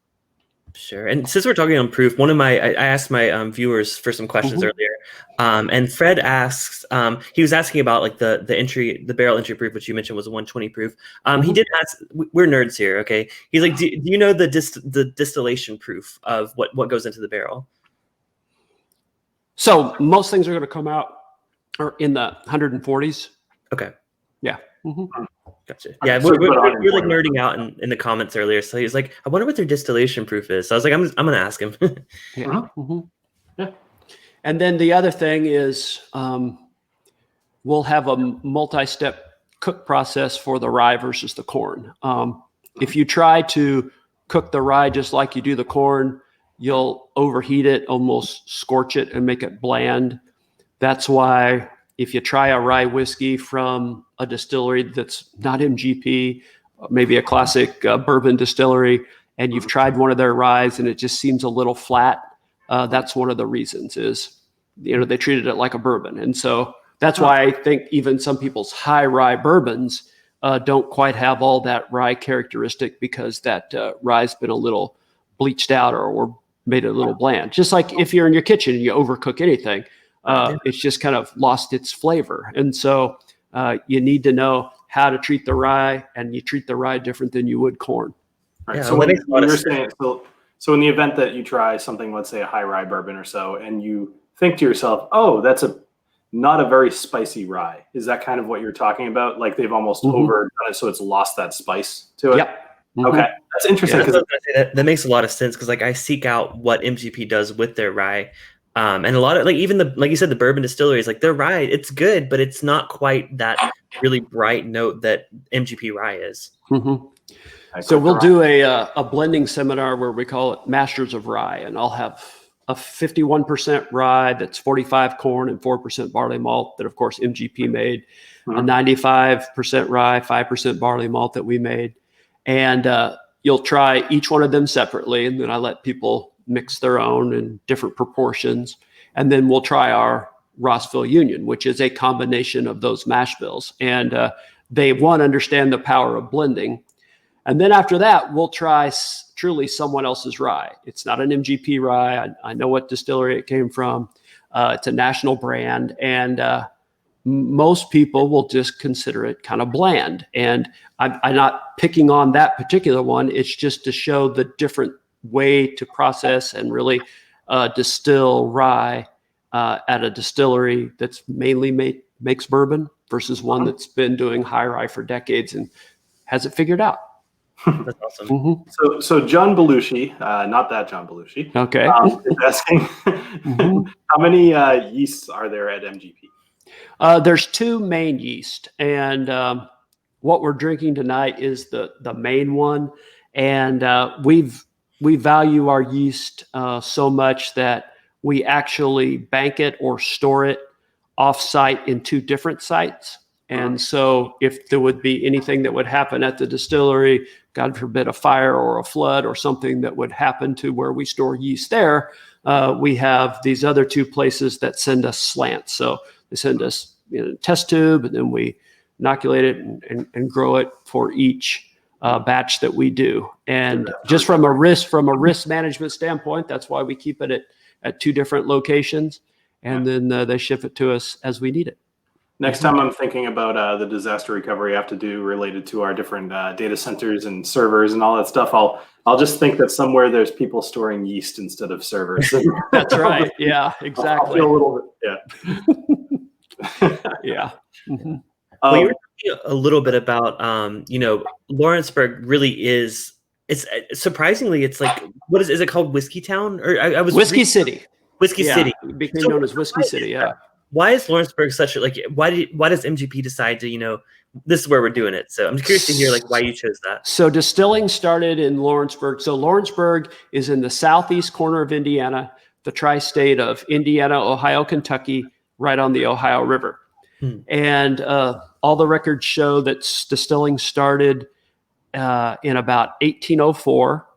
Sure. And since we're talking on proof, I asked my viewers for some questions earlier. And Fred asks, he was asking about like the barrel entry proof, which you mentioned was a 120 proof. He did ask, we're nerds here. Okay. He's like, do you know the distillation proof of what goes into the barrel? So most things are going to come out or in the 140s. Okay. Yeah. Gotcha. Yeah, we're like nerding out in the comments earlier. So he was like, I wonder what their distillation proof is. So I was like, I'm going to ask him. Yeah. Yeah. And then the other thing is we'll have a multi-step cook process for the rye versus the corn. If you try to cook the rye just like you do the corn, you'll overheat it, almost scorch it and make it bland. That's why if you try a rye whiskey from a distillery that's not MGP, maybe a classic bourbon distillery, and you've tried one of their ryes and it just seems a little flat, that's one of the reasons is, they treated it like a bourbon. And so that's why I think even some people's high rye bourbons don't quite have all that rye characteristic because that rye's been a little bleached out or made it a little bland. Just like if you're in your kitchen and you overcook anything, it's just kind of lost its flavor. And so you need to know how to treat the rye, and you treat the rye different than you would corn. Right. Yeah, so when you're saying, so in the event that you try something, let's say a high rye bourbon or so, and you think to yourself, oh, that's not a very spicy rye. Is that kind of what you're talking about? Like they've almost overdone it, so it's lost that spice to it? Yep. Okay. That's interesting. Yeah, that makes a lot of sense because like I seek out what MGP does with their rye. And a lot of like even like you said, the bourbon distilleries, like their rye, it's good, but it's not quite that really bright note that MGP rye is. So we'll do a blending seminar where we call it Masters of Rye, and I'll have a 51% rye that's 45 corn and 4% barley malt that of course MGP made, a 95% rye, 5% barley malt that we made. And you'll try each one of them separately, and then I let people mix their own in different proportions. And then we'll try our Rossville Union, which is a combination of those mash bills. And they, understand the power of blending. And then after that, we'll try truly someone else's rye. It's not an MGP rye. I know what distillery it came from. It's a national brand. And most people will just consider it kind of bland. And I'm not picking on that particular one. It's just to show the different way to process and really distill rye at a distillery that's mainly makes bourbon versus one that's been doing high rye for decades and has it figured out. That's awesome. So John Belushi, not that John Belushi, okay, is asking how many yeasts are there at MGP? There's two main yeast, and what we're drinking tonight is the main one, and we value our yeast so much that we actually bank it or store it off-site in two different sites. And so if there would be anything that would happen at the distillery, God forbid a fire or a flood or something that would happen to where we store yeast there, we have these other two places that send us slants. So they send us a test tube, and then we inoculate it and grow it for each batch that we do. And just from a risk management standpoint, that's why we keep it at two different locations, and then they ship it to us as we need it. Next time I'm thinking about the disaster recovery I have to do related to our different data centers and servers and all that stuff, I'll just think that somewhere there's people storing yeast instead of servers. That's right. Yeah, exactly. I'll feel a little bit, yeah. Yeah. Well, you were talking a little bit about, Lawrenceburg really is. It's surprisingly, it's like, what is it called? Whiskey Town, or I was Whiskey City. Whiskey City. It became known as Whiskey City. Yeah. Why is Lawrenceburg such a why does MGP decide to this is where we're doing it? So I'm curious to hear why you chose that. So distilling started in Lawrenceburg. So Lawrenceburg is in the southeast corner of Indiana, the tri-state of Indiana, Ohio, Kentucky, right on the Ohio River. And all the records show that distilling started in about 1804.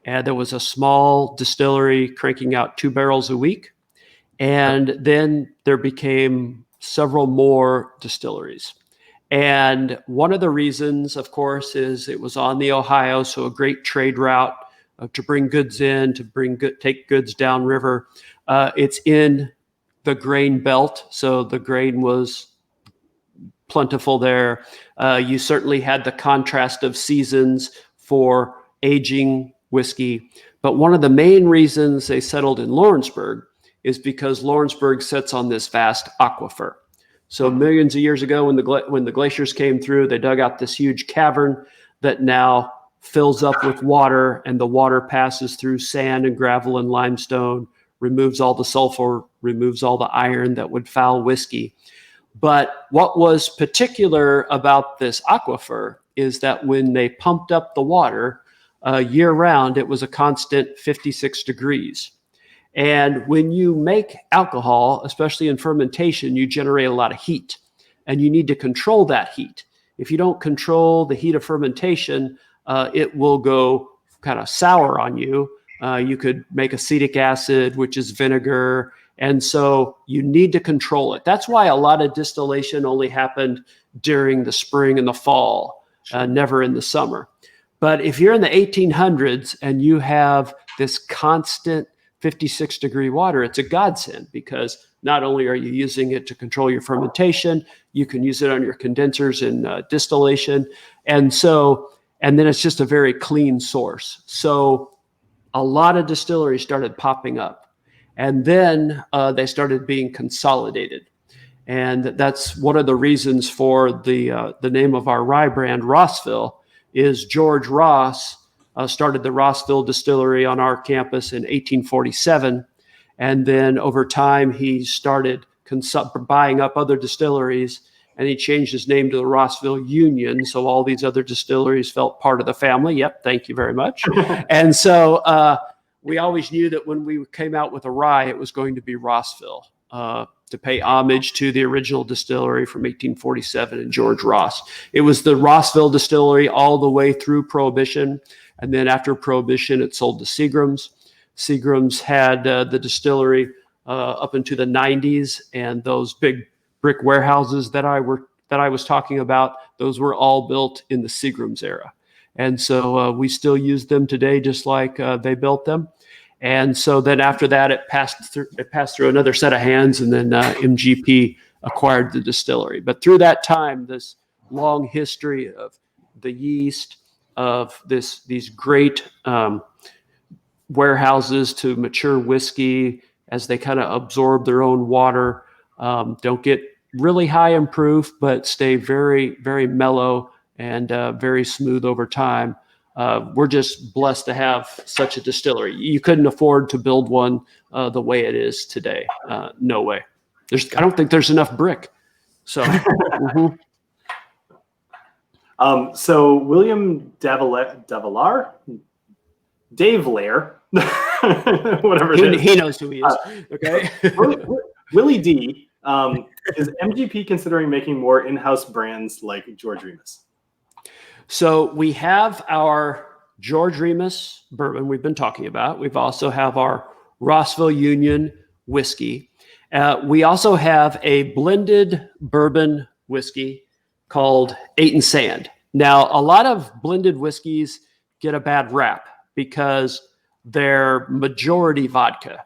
And there was a small distillery cranking out 2 barrels a week. And then there became several more distilleries. And one of the reasons, of course, is it was on the Ohio, so a great trade route to bring goods in, take goods downriver. It's in the grain belt, so the grain was plentiful there. You certainly had the contrast of seasons for aging whiskey. But one of the main reasons they settled in Lawrenceburg is because Lawrenceburg sits on this vast aquifer. So millions of years ago, when the glaciers came through, they dug out this huge cavern that now fills up with water, and the water passes through sand and gravel and limestone, removes all the sulfur, removes all the iron that would foul whiskey. But what was particular about this aquifer is that when they pumped up the water year round, it was a constant 56 degrees. And when you make alcohol, especially in fermentation, you generate a lot of heat, and you need to control that heat. If you don't control the heat of fermentation, it will go kind of sour on you. You could make acetic acid, which is vinegar. And so you need to control it. That's why a lot of distillation only happened during the spring and the fall, never in the summer. But if you're in the 1800s and you have this constant 56 degree water, it's a godsend, because not only are you using it to control your fermentation, you can use it on your condensers in distillation. And then it's just a very clean source. So a lot of distilleries started popping up, and then they started being consolidated. And that's one of the reasons for the name of our rye brand, Rossville, is George Ross started the Rossville Distillery on our campus in 1847. And then over time, he started buying up other distilleries, and he changed his name to the Rossville Union. So all these other distilleries felt part of the family. Yep, thank you very much. And so we always knew that when we came out with a rye, it was going to be Rossville, to pay homage to the original distillery from 1847 and George Ross. It was the Rossville Distillery all the way through Prohibition. And then after Prohibition, it sold to Seagram's. Seagram's had the distillery up into the 90s, and those big brick warehouses that I was talking about, those were all built in the Seagram's era. And so we still use them today, just like they built them. And so then after that, it passed through another set of hands, and then MGP acquired the distillery. But through that time, this long history of the yeast, of these great warehouses to mature whiskey as they kind of absorb their own water, don't get really high in proof, but stay very, very mellow and very smooth over time. We're just blessed to have such a distillery. You couldn't afford to build one the way it is today. No way. I don't think there's enough brick. So. Mm-hmm. So William Dave Lair, whatever it is. He knows who he is. Okay. Willie D. Is MGP considering making more in-house brands like George Remus? So we have our George Remus bourbon we've been talking about. We've also have our Rossville Union whiskey. We also have a blended bourbon whiskey called 8 and Sand. Now, a lot of blended whiskeys get a bad rap because they're majority vodka.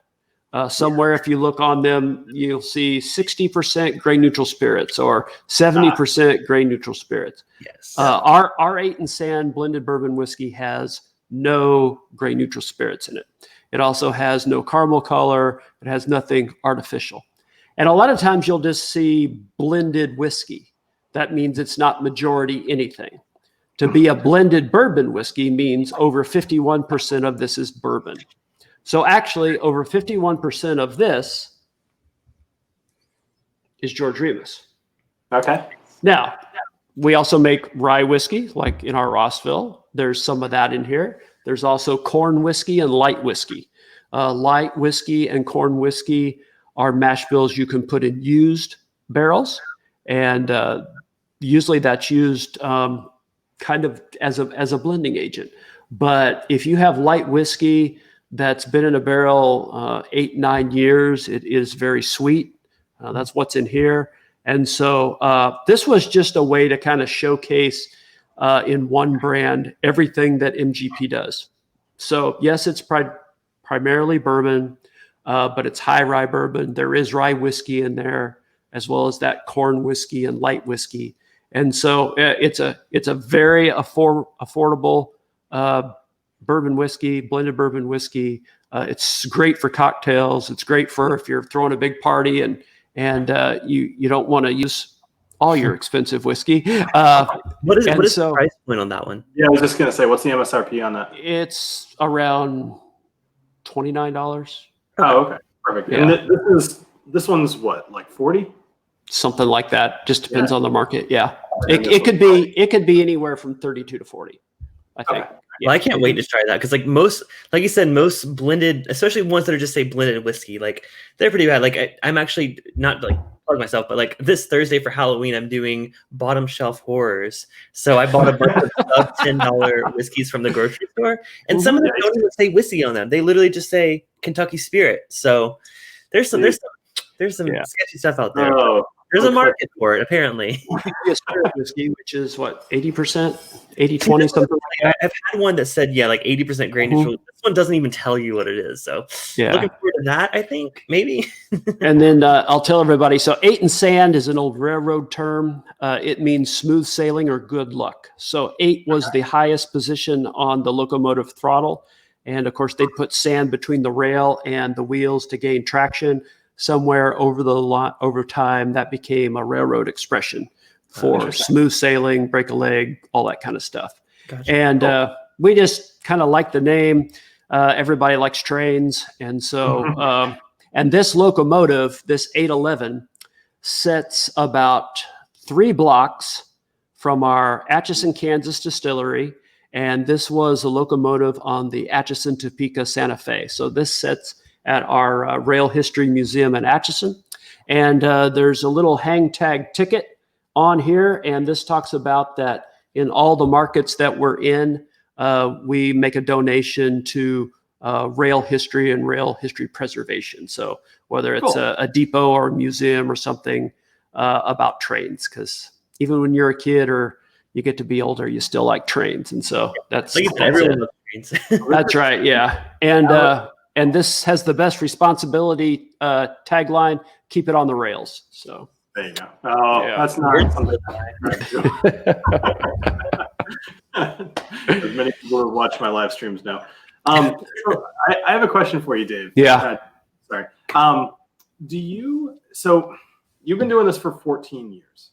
Somewhere, if you look on them, you'll see 60% grain neutral spirits or 70% grain neutral spirits. Yes. Our 8 and Sand blended bourbon whiskey has no grain neutral spirits in it. It also has no caramel color. It has nothing artificial. And a lot of times you'll just see blended whiskey. that means it's not majority anything. To be a blended bourbon whiskey means over 51% of this is bourbon. So actually, over 51% of this is George Remus. Okay. Now, we also make rye whiskey, like in our Rossville. There's some of that in here. There's also corn whiskey and light whiskey. Light whiskey and corn whiskey are mash bills you can put in used barrels, and usually that's used kind of as a blending agent. But if you have light whiskey that's been in a barrel 8-9 years, it is very sweet. That's what's in here. And so this was just a way to kind of showcase in one brand everything that MGP does. So yes, it's primarily bourbon, but it's high rye bourbon. There is rye whiskey in there, as well as that corn whiskey and light whiskey. And so it's a very affordable bourbon whiskey, blended bourbon whiskey. It's great for cocktails. It's great for if you're throwing a big party and you don't want to use all your expensive whiskey. What is the price point on that one? Yeah, I was just gonna say, what's the MSRP on that? It's around $29. Oh, okay, perfect. Yeah. And this one's what, like 40? Something like that. Just depends on the market. Yeah, it could be anywhere from 32 to 40. I think. Okay. Well, I can't wait to try that because like you said, most blended, especially ones that are just say blended whiskey, like they're pretty bad. Like I'm actually not like plug myself, but like this Thursday for Halloween, I'm doing bottom shelf horrors. So I bought a bunch of sub $10 whiskeys from the grocery store, and some of them don't even say whiskey on them. They literally just say Kentucky Spirit. So there's some sketchy stuff out there. Oh, there's a market for it, apparently. Spirit whiskey, which is what, 80%, 80-20, something like that. I've had one that said, like 80% grain neutral. This one doesn't even tell you what it is. So looking forward to that, I think, maybe. And then I'll tell everybody, so 8 and sand is an old railroad term. It means smooth sailing or good luck. So 8 was the highest position on the locomotive throttle. And of course, they put sand between the rail and the wheels to gain traction. Somewhere over time, that became a railroad expression for smooth sailing, break a leg, all that kind of stuff. Gotcha. And we just kind of like the name. Everybody likes trains. And so, and this locomotive, this 811, sits about 3 blocks from our Atchison, Kansas distillery. And this was a locomotive on the Atchison, Topeka, Santa Fe. So this sits at our Rail History Museum in Atchison. And there's a little hang tag ticket on here. And this talks about that in all the markets that we're in, we make a donation to rail history and rail history preservation. So whether it's a depot or a museum or something about trains, because even when you're a kid or you get to be older, you still like trains. And so that's everyone loves trains. That's right. Yeah. And this has the best responsibility tagline, keep it on the rails. So there you go. Oh, that's not something as many people who watch my live streams know. So I have a question for you, Dave. Yeah. Sorry. So you've been doing this for 14 years.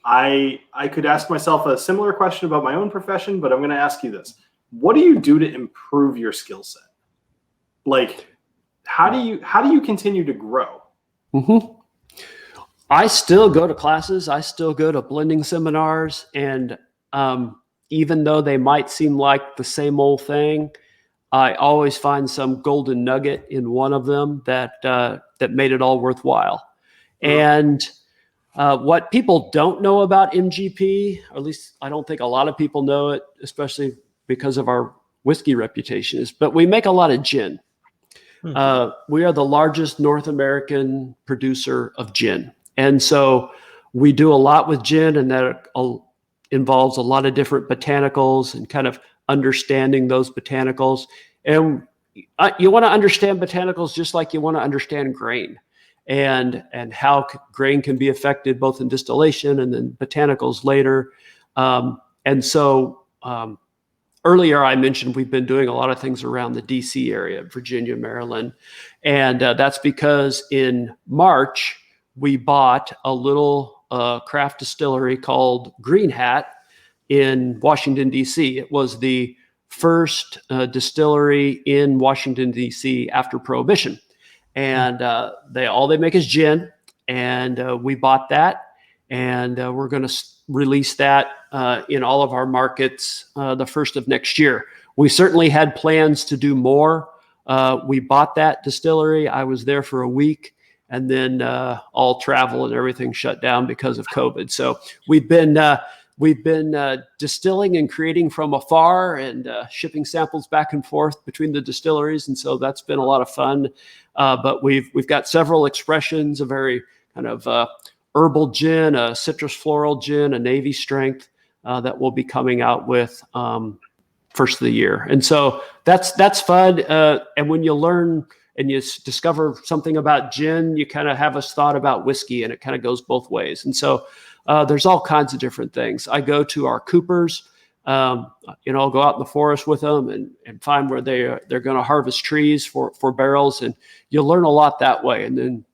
I could ask myself a similar question about my own profession, but I'm going to ask you this. What do you do to improve your skill set? Like, how do you continue to grow? I still go to classes. I still go to blending seminars. And even though they might seem like the same old thing, I always find some golden nugget in one of them that made it all worthwhile. And what people don't know about MGP, or at least I don't think a lot of people know it, especially because of our whiskey reputation, is, but we make a lot of gin. We are the largest North American producer of gin. And so we do a lot with gin, and that involves a lot of different botanicals and kind of understanding those botanicals. And you want to understand botanicals just like you want to understand grain and how grain can be affected both in distillation and then botanicals later. And so earlier, I mentioned we've been doing a lot of things around the DC area, Virginia, Maryland. And that's because in March, we bought a little craft distillery called Green Hat in Washington, D.C. It was the first distillery in Washington, D.C. after Prohibition. And they make is gin. And we bought that. And we're going to release that in all of our markets the first of next year. We certainly had plans to do more. We bought that distillery. I was there for a week. And then all travel and everything shut down because of COVID. So we've been distilling and creating from afar and shipping samples back and forth between the distilleries, and so that's been a lot of fun. But we've got several expressions: a very kind of herbal gin, a citrus floral gin, a navy strength that we'll be coming out with first of the year, and so that's fun. And when you learn and you discover something about gin, you kind of have a thought about whiskey, and it kind of goes both ways. And so there's all kinds of different things. I go to our coopers, I'll go out in the forest with them and find where they're going to harvest trees for barrels. And you learn a lot that way. And then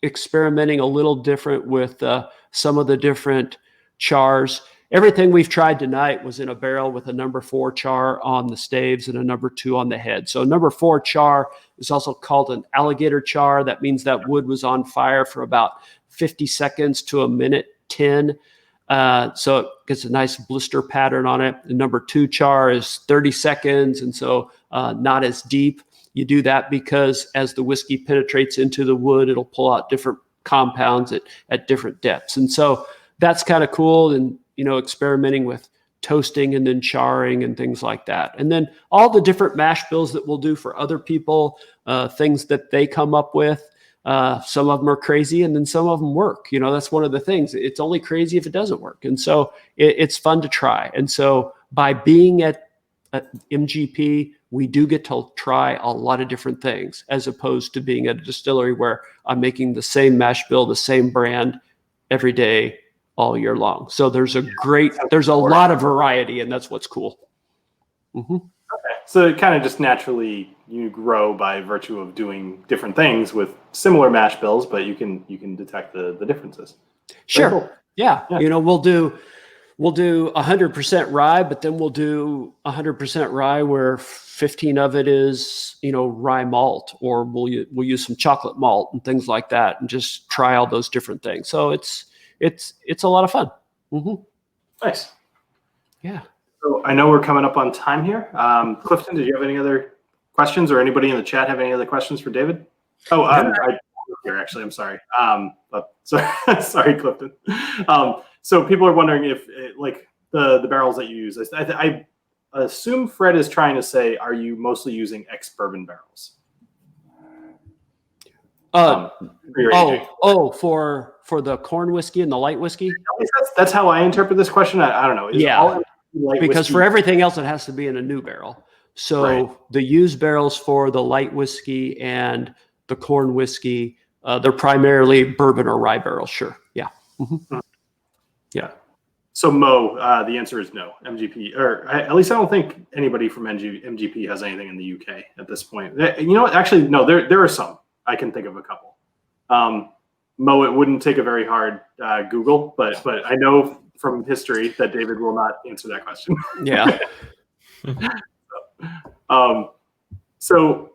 experimenting a little different with some of the different chars. Everything we've tried tonight was in a barrel with a number 4 char on the staves and a number 2 on the head. So number 4 char is also called an alligator char. That means that wood was on fire for about 50 seconds to a minute 10. So it gets a nice blister pattern on it. The number 2 char is 30 seconds. And so not as deep. You do that because as the whiskey penetrates into the wood, it'll pull out different compounds at different depths. And so that's kind of cool. And, experimenting with toasting and then charring and things like that. And then all the different mash bills that we'll do for other people, things that they come up with. Some of them are crazy and then some of them work. That's one of the things. It's only crazy if it doesn't work. And so it's fun to try. And so by being at MGP, we do get to try a lot of different things as opposed to being at a distillery where I'm making the same mash bill, the same brand every day, all year long. So there's a lot of variety, and that's what's cool. Mm-hmm. Okay. So it kind of just naturally you grow by virtue of doing different things with similar mash bills, but you can detect the differences. Sure. Cool. Yeah. We'll do 100% rye, but then we'll do 100% rye where 15 of it is, rye malt, or we'll use some chocolate malt and things like that, and just try all those different things. So it's a lot of fun. Mm-hmm. Nice. Yeah. So I know we're coming up on time here. Clifton, did you have any other questions, or anybody in the chat have any other questions for David? Oh, here actually. I'm sorry. Sorry, Clifton. So people are wondering if the barrels that you use. I assume Fred is trying to say, are you mostly using ex-bourbon barrels? For the corn whiskey and the light whiskey? At least that's how I interpret this question. I don't know. Because whiskey? For everything else, it has to be in a new barrel. So right. The used barrels for the light whiskey and the corn whiskey, they're primarily bourbon or rye barrels. Sure. Yeah. Mm-hmm. Yeah. So Mo, the answer is no. MGP, or at least I don't think anybody from MGP has anything in the UK at this point. You know what? Actually, no. There are some. I can think of a couple. Mo, it wouldn't take a very hard Google, but I know from history that David will not answer that question. Yeah. So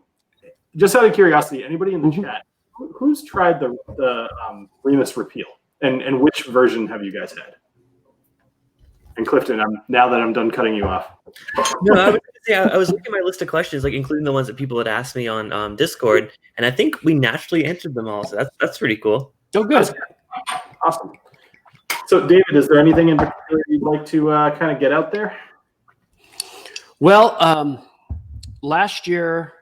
just out of curiosity, anybody in the chat, who's tried the Remus Repeal, and which version have you guys had? And Clifton, now that I'm done cutting you off. No, I was looking at my list of questions, including the ones that people had asked me on Discord, and I think we naturally answered them all. So that's pretty cool. Oh, good. Awesome. So, David, is there anything in particular you'd like to kind of get out there? Well, last year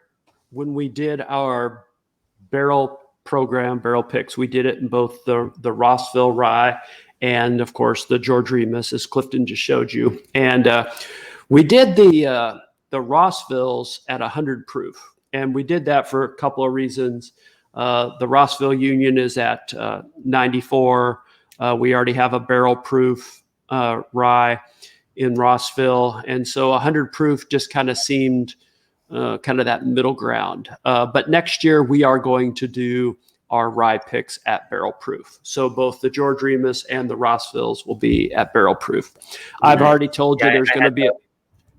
when we did our barrel program, barrel picks, we did it in both the Rossville rye and, of course, the George Remus, as Clifton just showed you. And we did the Rossvilles at 100 proof. And we did that for a couple of reasons. The Rossville Union is at 94. We already have a barrel proof rye in Rossville. And so 100 proof just kind of seemed kind of that middle ground. But next year we are going to do our rye picks at barrel proof. So both the George Remus and the Rossvilles will be at barrel proof. I've already told you there's going to be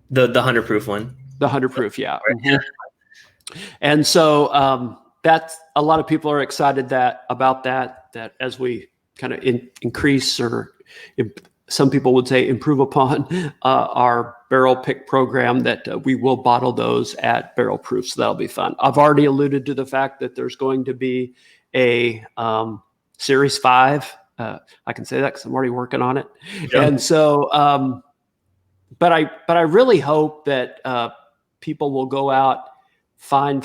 the 100 proof one. The 100 proof, yeah. And so that's a lot of people are excited about that as we kind of increase or some people would say improve upon our barrel pick program, that we will bottle those at barrel proof. So that'll be fun. I've already alluded to the fact that there's going to be a Series 5. I can say that because I'm already working on it. Yeah. And so, but I really hope that people will go out, find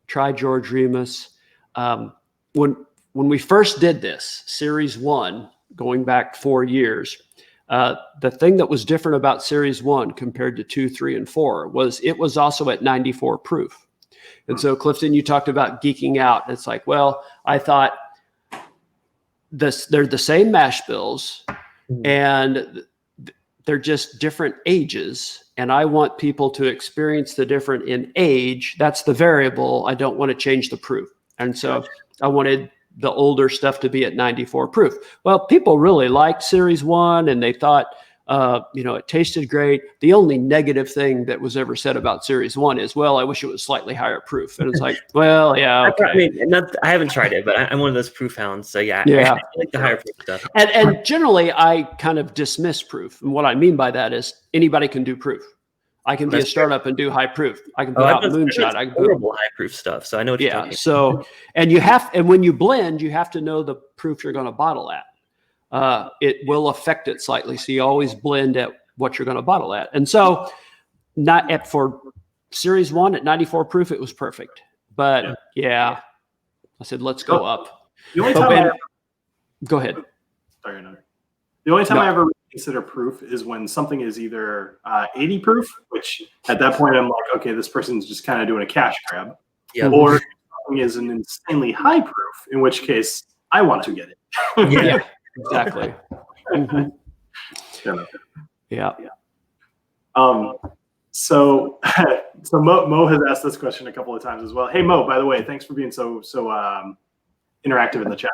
try George Remus. When we first did this, Series 1, going back 4 years, the thing that was different about Series 1 compared to 2, 3, and 4 was it was also at 94 proof. And so, Clifton, you talked about geeking out. It's like, well, I thought they're the same mash bills, and they're just different ages. And I want people to experience the different in age. That's the variable. I don't want to change the proof. And so I wanted the older stuff to be at 94 proof. Well, people really liked Series 1 and they thought, it tasted great. The only negative thing that was ever said about Series 1 is, well, I wish it was slightly higher proof. And it's like, well, yeah, okay. I haven't tried it, but I'm one of those proof hounds. So yeah. I like the higher proof stuff. And generally I kind of dismiss proof. And what I mean by that is anybody can do proof. I can be a startup and do high proof. I can put out moonshot. I can horrible high proof stuff. So I know what you're talking about. So, and when you blend, you have to know the proof you're going to bottle at. It will affect it slightly. So you always blend at what you're going to bottle at. And so for Series 1 at 94 proof, it was perfect. But I said, let's go up. The only time go ahead. Sorry, no. The only time I ever consider proof is when something is either 80 proof, which at that point I'm like, okay, this person's just kind of doing a cash grab, or something is an insanely high proof, in which case I want to get it. Yeah, exactly. Yeah. So Mo has asked this question a couple of times as well. Hey Mo, by the way, thanks for being so interactive in the chat.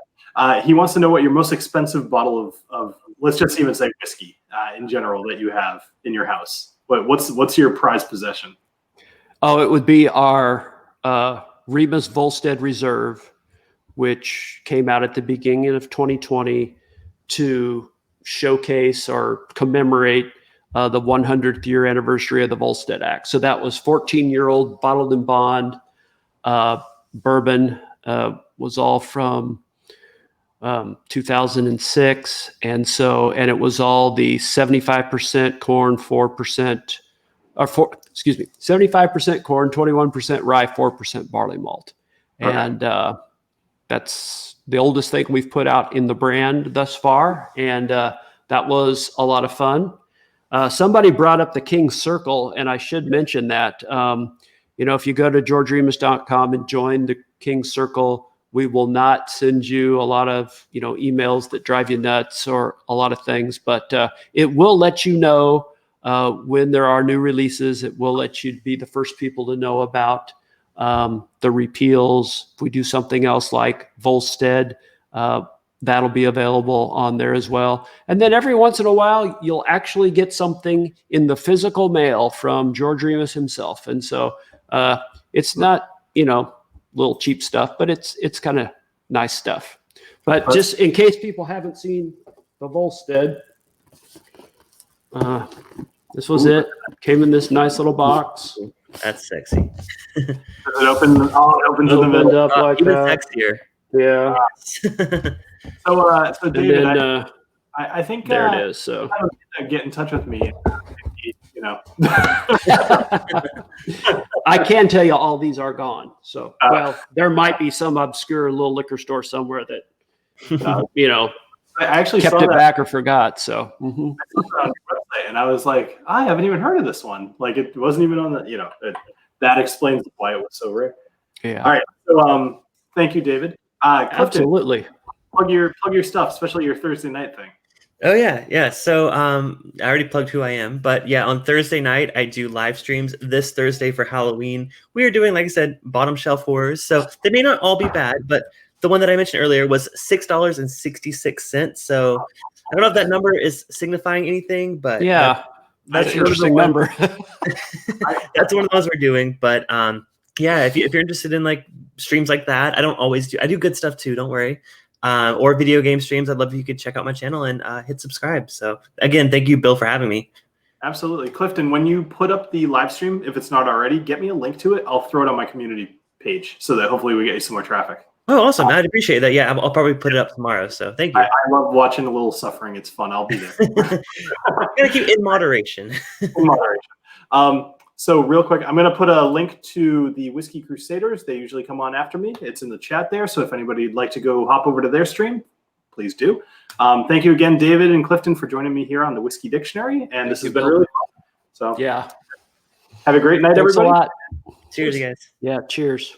He wants to know what your most expensive bottle of let's just even say whiskey in general that you have in your house. What's your prized possession? Oh, it would be our Remus Volstead Reserve, which came out at the beginning of 2020 to showcase or commemorate the 100th year anniversary of the Volstead Act. So that was 14-year-old bottled in bond bourbon, was all from 2006. And it was all the 75% corn, 75% corn, 21% rye, 4% barley malt. Okay. And that's the oldest thing we've put out in the brand thus far. And that was a lot of fun. Somebody brought up the King's Circle, and I should mention that, if you go to georgeremus.com and join the King's Circle, we will not send you a lot of, emails that drive you nuts or a lot of things, but it will let you know when there are new releases. It will let you be the first people to know about the repeals. If we do something else like Volstead, that'll be available on there as well. And then every once in a while, you'll actually get something in the physical mail from George Remus himself. And so it's not, little cheap stuff, but it's kind of nice stuff. But just in case people haven't seen the Volstead, this was it. Came in this nice little box. That's sexy. Does it open? Oh, it opens in the middle. Up like even that. sexier. Yeah. So David, then, I think there it is. So get in touch with me. I can tell you all these are gone. So, there might be some obscure little liquor store somewhere that, I actually kept saw it that back or forgot. So, I saw it on your website, and I was like, I haven't even heard of this one. Like, it wasn't even on the, that explains why it was so rare. Yeah. All right. So, thank you, David. Clifton, absolutely. Plug your stuff, especially your Thursday night thing. Oh yeah, yeah. So I already plugged who I am, but yeah, on Thursday night I do live streams. This Thursday for Halloween, we are doing, like I said, bottom shelf horrors. So they may not all be bad, but the one that I mentioned earlier was $6.66. So I don't know if that number is signifying anything, but yeah, that's an interesting number. That's one of the ones we're doing. But yeah, if you're interested in like streams like that, I do good stuff too. Don't worry. Or video game streams. I'd love if you could check out my channel and hit subscribe. So again, thank you, Bill, for having me. Absolutely. Clifton, when you put up the live stream, if it's not already, get me a link to it. I'll throw it on my community page so that hopefully we get you some more traffic. Oh, awesome. I'd appreciate that. Yeah, I'll probably put it up tomorrow. So thank you. I love watching a little suffering. It's fun. I'll be there. Gotta keep in moderation. In moderation. So real quick, I'm going to put a link to the Whiskey Crusaders. They usually come on after me. It's in the chat there. So if anybody would like to go hop over to their stream, please do. Thank you again, David and Clifton, for joining me here on the Whiskey Dictionary. And this has been really fun. So yeah. Have a great night, Thanks everybody. a lot. Cheers, you guys. Yeah, cheers.